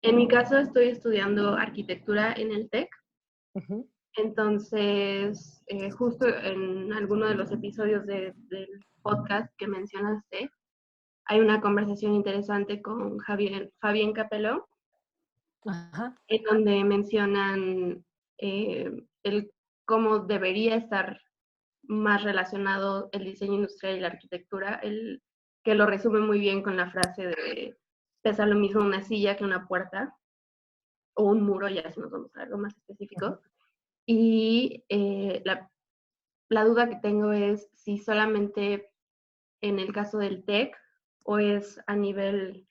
En mi caso estoy estudiando arquitectura en el TEC. Uh-huh. Entonces, justo en alguno de los episodios del podcast que mencionaste, hay una conversación interesante con Fabián Capello, Ajá. en donde mencionan cómo debería estar más relacionado el diseño industrial y la arquitectura, que lo resume muy bien con la frase de pesa lo mismo una silla que una puerta, o un muro, ya si nos vamos a algo más específico. Uh-huh. Y la duda que tengo es si solamente en el caso del TEC o es a nivel,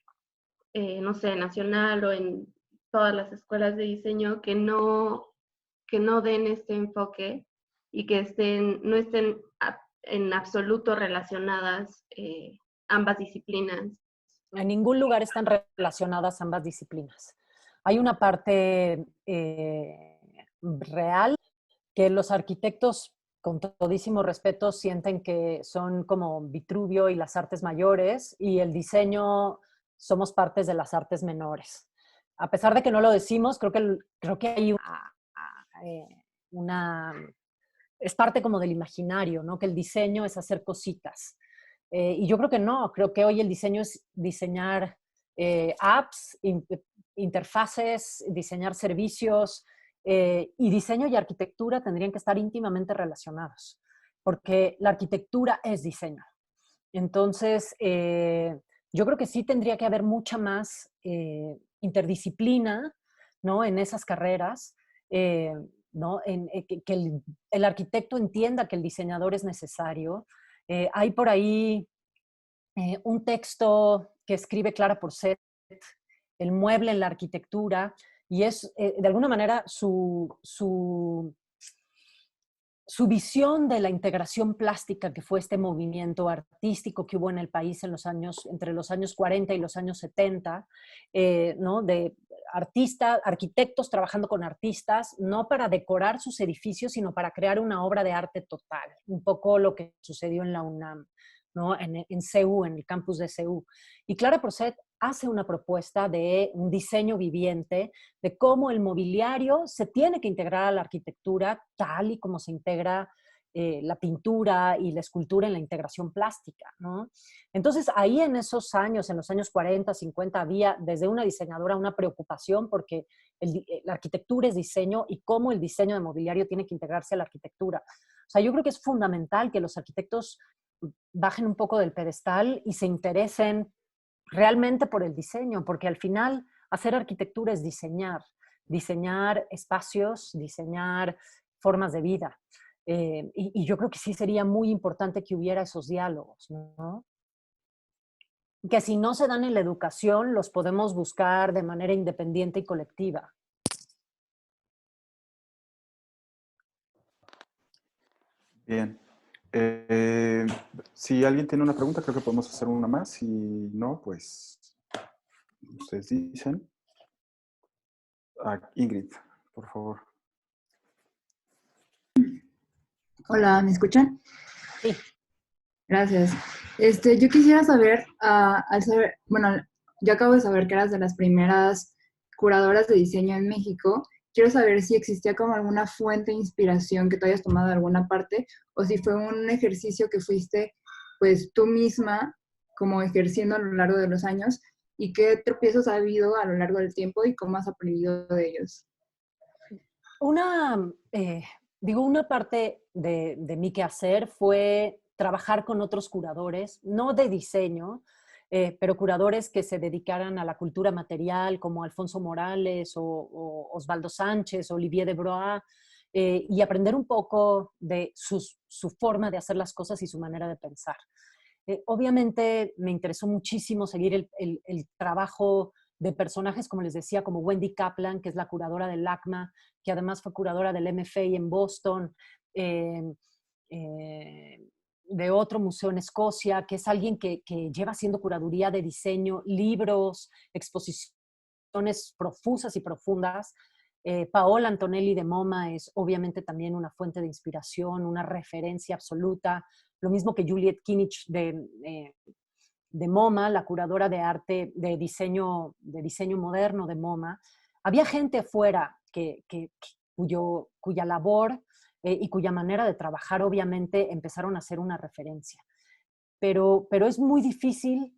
no sé, nacional o en todas las escuelas de diseño que no den este enfoque y que no estén en absoluto relacionadas ambas disciplinas. En ningún lugar están relacionadas ambas disciplinas. Hay una parte real que los arquitectos, con todísimo respeto, sienten que son como Vitruvio y las artes mayores, y el diseño somos partes de las artes menores. A pesar de que no lo decimos, creo que hay es parte como del imaginario, ¿no? Que el diseño es hacer cositas. Y yo creo que no, creo que hoy el diseño es diseñar apps, interfaces, diseñar servicios, y diseño y arquitectura tendrían que estar íntimamente relacionados, porque la arquitectura es diseño. Entonces, yo creo que sí tendría que haber mucha más interdisciplina, ¿no? En esas carreras, ¿no? Que el arquitecto entienda que el diseñador es necesario. Hay por ahí un texto que escribe Clara Porcet, El mueble en la arquitectura, y es de alguna manera su visión de la integración plástica que fue este movimiento artístico que hubo en el país entre los años 40 y los años 70, ¿no? De arquitectos trabajando con artistas, no para decorar sus edificios, sino para crear una obra de arte total. Un poco lo que sucedió en la UNAM, ¿no? En CEU, en el campus de CEU. Y Clara Porcet hace una propuesta de un diseño viviente, de cómo el mobiliario se tiene que integrar a la arquitectura tal y como se integra la pintura y la escultura en la integración plástica, ¿no? Entonces, ahí en esos años, en los años 40, 50, había desde una diseñadora una preocupación porque la arquitectura es diseño y cómo el diseño de mobiliario tiene que integrarse a la arquitectura. O sea, yo creo que es fundamental que los arquitectos bajen un poco del pedestal y se interesen realmente por el diseño, porque al final hacer arquitectura es diseñar espacios, diseñar formas de vida. Y yo creo que sí sería muy importante que hubiera esos diálogos, ¿no? que si no se dan en la educación, los podemos buscar de manera independiente y colectiva. Bien. Si alguien tiene una pregunta, creo que podemos hacer una más. Si no, pues ustedes dicen. Ingrid, por favor. Hola, ¿me escuchan? Sí. Gracias. Yo quisiera saber, bueno, yo acabo de saber que eras de las primeras curadoras de diseño en México. Quiero saber si existía como alguna fuente de inspiración que tú hayas tomado de alguna parte, o si fue un ejercicio que fuiste, pues, tú misma como ejerciendo a lo largo de los años, y qué tropiezos ha habido a lo largo del tiempo y cómo has aprendido de ellos. Una parte de mi quehacer fue trabajar con otros curadores, no de diseño, pero curadores que se dedicaran a la cultura material, como Alfonso Morales o Osvaldo Sánchez, Olivier Debrois, y aprender un poco de su forma de hacer las cosas y su manera de pensar. Obviamente me interesó muchísimo seguir el trabajo de personajes, como les decía, como Wendy Kaplan, que es la curadora del LACMA, que además fue curadora del MFA en Boston, de otro museo en Escocia, que es alguien que lleva haciendo curaduría de diseño, libros, exposiciones profusas y profundas. Paola Antonelli de MoMA es obviamente también una fuente de inspiración, una referencia absoluta. Lo mismo que Juliet Kinich de MoMA, la curadora de arte, de diseño moderno de MoMA. Había gente afuera cuya labor y cuya manera de trabajar obviamente empezaron a ser una referencia. Pero es muy difícil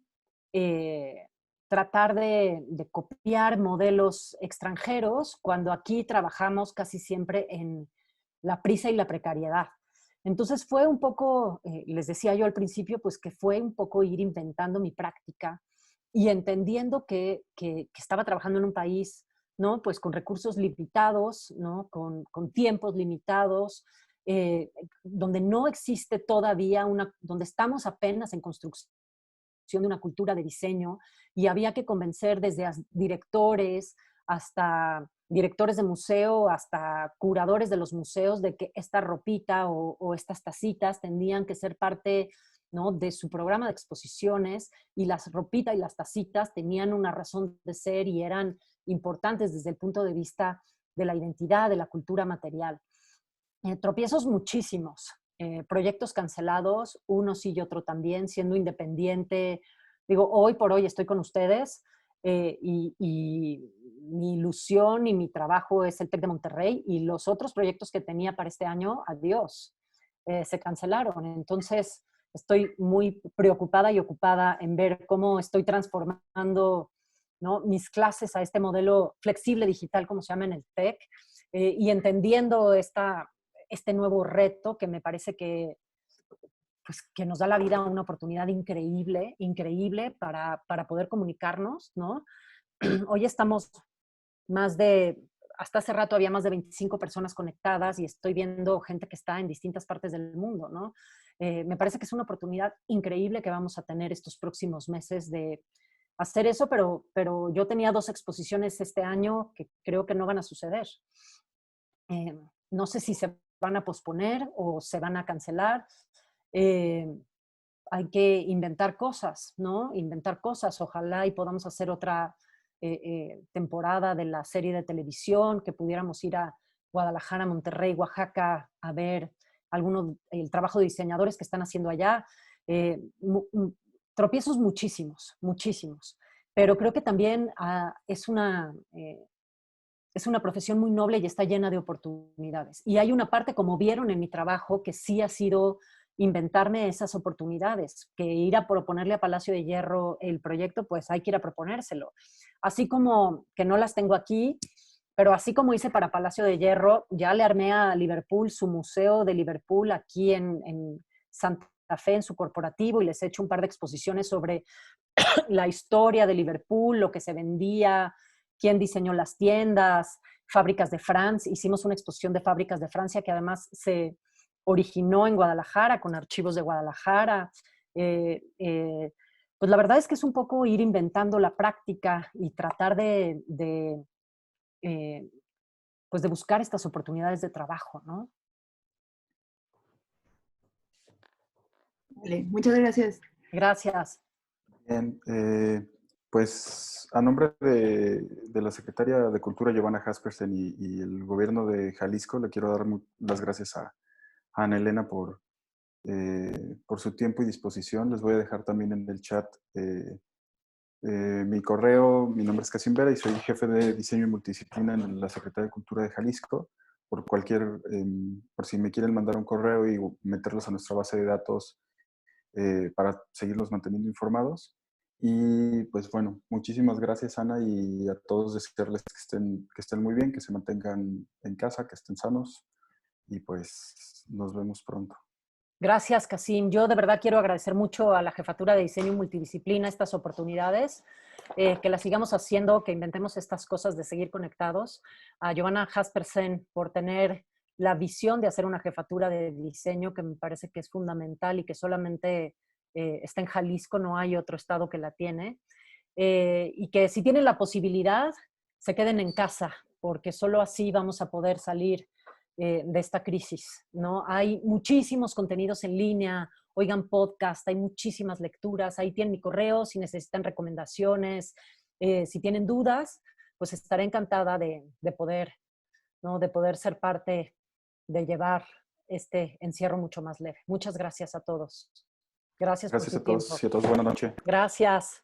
tratar de copiar modelos extranjeros cuando aquí trabajamos casi siempre en la prisa y la precariedad. Entonces fue un poco, les decía yo al principio, pues que fue un poco ir inventando mi práctica y entendiendo que estaba trabajando en un país, ¿no? Pues con recursos limitados, ¿no? Con tiempos limitados, donde no existe todavía donde estamos apenas en construcción de una cultura de diseño y había que convencer desde directores hasta directores de museo, hasta curadores de los museos, de que esta ropita o estas tacitas tendrían que ser parte, ¿no? de su programa de exposiciones, y las ropitas y las tacitas tenían una razón de ser y eran importantes desde el punto de vista de la identidad, de la cultura material. Tropiezos muchísimos, proyectos cancelados, uno sí y otro también, siendo independiente. Digo, hoy por hoy estoy con ustedes y mi ilusión y mi trabajo es el TEC de Monterrey, y los otros proyectos que tenía para este año, adiós, se cancelaron. Entonces estoy muy preocupada y ocupada en ver cómo estoy transformando, ¿no? mis clases a este modelo flexible digital, como se llama en el TEC, y entendiendo este nuevo reto que me parece que nos da la vida una oportunidad increíble, increíble para poder comunicarnos, ¿no? Hoy estamos hasta hace rato había más de 25 personas conectadas y estoy viendo gente que está en distintas partes del mundo, ¿no? Me parece que es una oportunidad increíble que vamos a tener estos próximos meses de hacer eso, pero yo tenía 2 exposiciones este año que creo que no van a suceder. No sé si se van a posponer o se van a cancelar. Hay que inventar cosas, ¿no? Inventar cosas. Ojalá y podamos hacer otra temporada de la serie de televisión, que pudiéramos ir a Guadalajara, Monterrey, Oaxaca, a ver el trabajo de diseñadores que están haciendo allá. Tropiezos muchísimos, muchísimos. Pero creo que también es una profesión muy noble y está llena de oportunidades. Y hay una parte, como vieron en mi trabajo, que sí ha sido inventarme esas oportunidades, que ir a proponerle a Palacio de Hierro el proyecto, pues hay que ir a proponérselo. Así como que no las tengo aquí, pero así como hice para Palacio de Hierro, ya le armé a Liverpool su museo de Liverpool aquí en Santa Fe, en su corporativo, y les he hecho un par de exposiciones sobre la historia de Liverpool, lo que se vendía, quién diseñó las tiendas, fábricas de Francia. Hicimos una exposición de fábricas de Francia que además se originó en Guadalajara, con archivos de Guadalajara. Pues pues la verdad es que es un poco ir inventando la práctica y tratar pues de buscar estas oportunidades de trabajo, ¿no? Vale, muchas gracias. Gracias. Bien, pues a nombre de la secretaria de Cultura, Giovanna Jaspersen, y el gobierno de Jalisco, le quiero dar las gracias a Ana Elena por su tiempo y disposición. Les voy a dejar también en el chat mi correo. Mi nombre es Casim Vera y soy jefe de diseño y multidisciplina en la Secretaría de Cultura de Jalisco. Por si me quieren mandar un correo y meterlos a nuestra base de datos para seguirlos manteniendo informados. Y pues bueno, muchísimas gracias, Ana, y a todos desearles que estén muy bien, que se mantengan en casa, que estén sanos, y pues nos vemos pronto. Gracias, Casim. Yo de verdad quiero agradecer mucho a la Jefatura de Diseño y Multidisciplina estas oportunidades, que las sigamos haciendo, que inventemos estas cosas de seguir conectados. A Giovanna Jaspersen por tener la visión de hacer una jefatura de diseño que me parece que es fundamental y que solamente está en Jalisco, no hay otro estado que la tiene. Y que si tienen la posibilidad, se queden en casa, porque solo así vamos a poder salir de esta crisis, ¿no? Hay muchísimos contenidos en línea, oigan podcast, hay muchísimas lecturas, ahí tienen mi correo si necesitan recomendaciones, si tienen dudas, pues estaré encantada de poder, ¿no? De poder ser parte de llevar este encierro mucho más leve. Muchas gracias a todos. Gracias por Gracias su a todos tiempo. y a todos. Buenas noches. Gracias.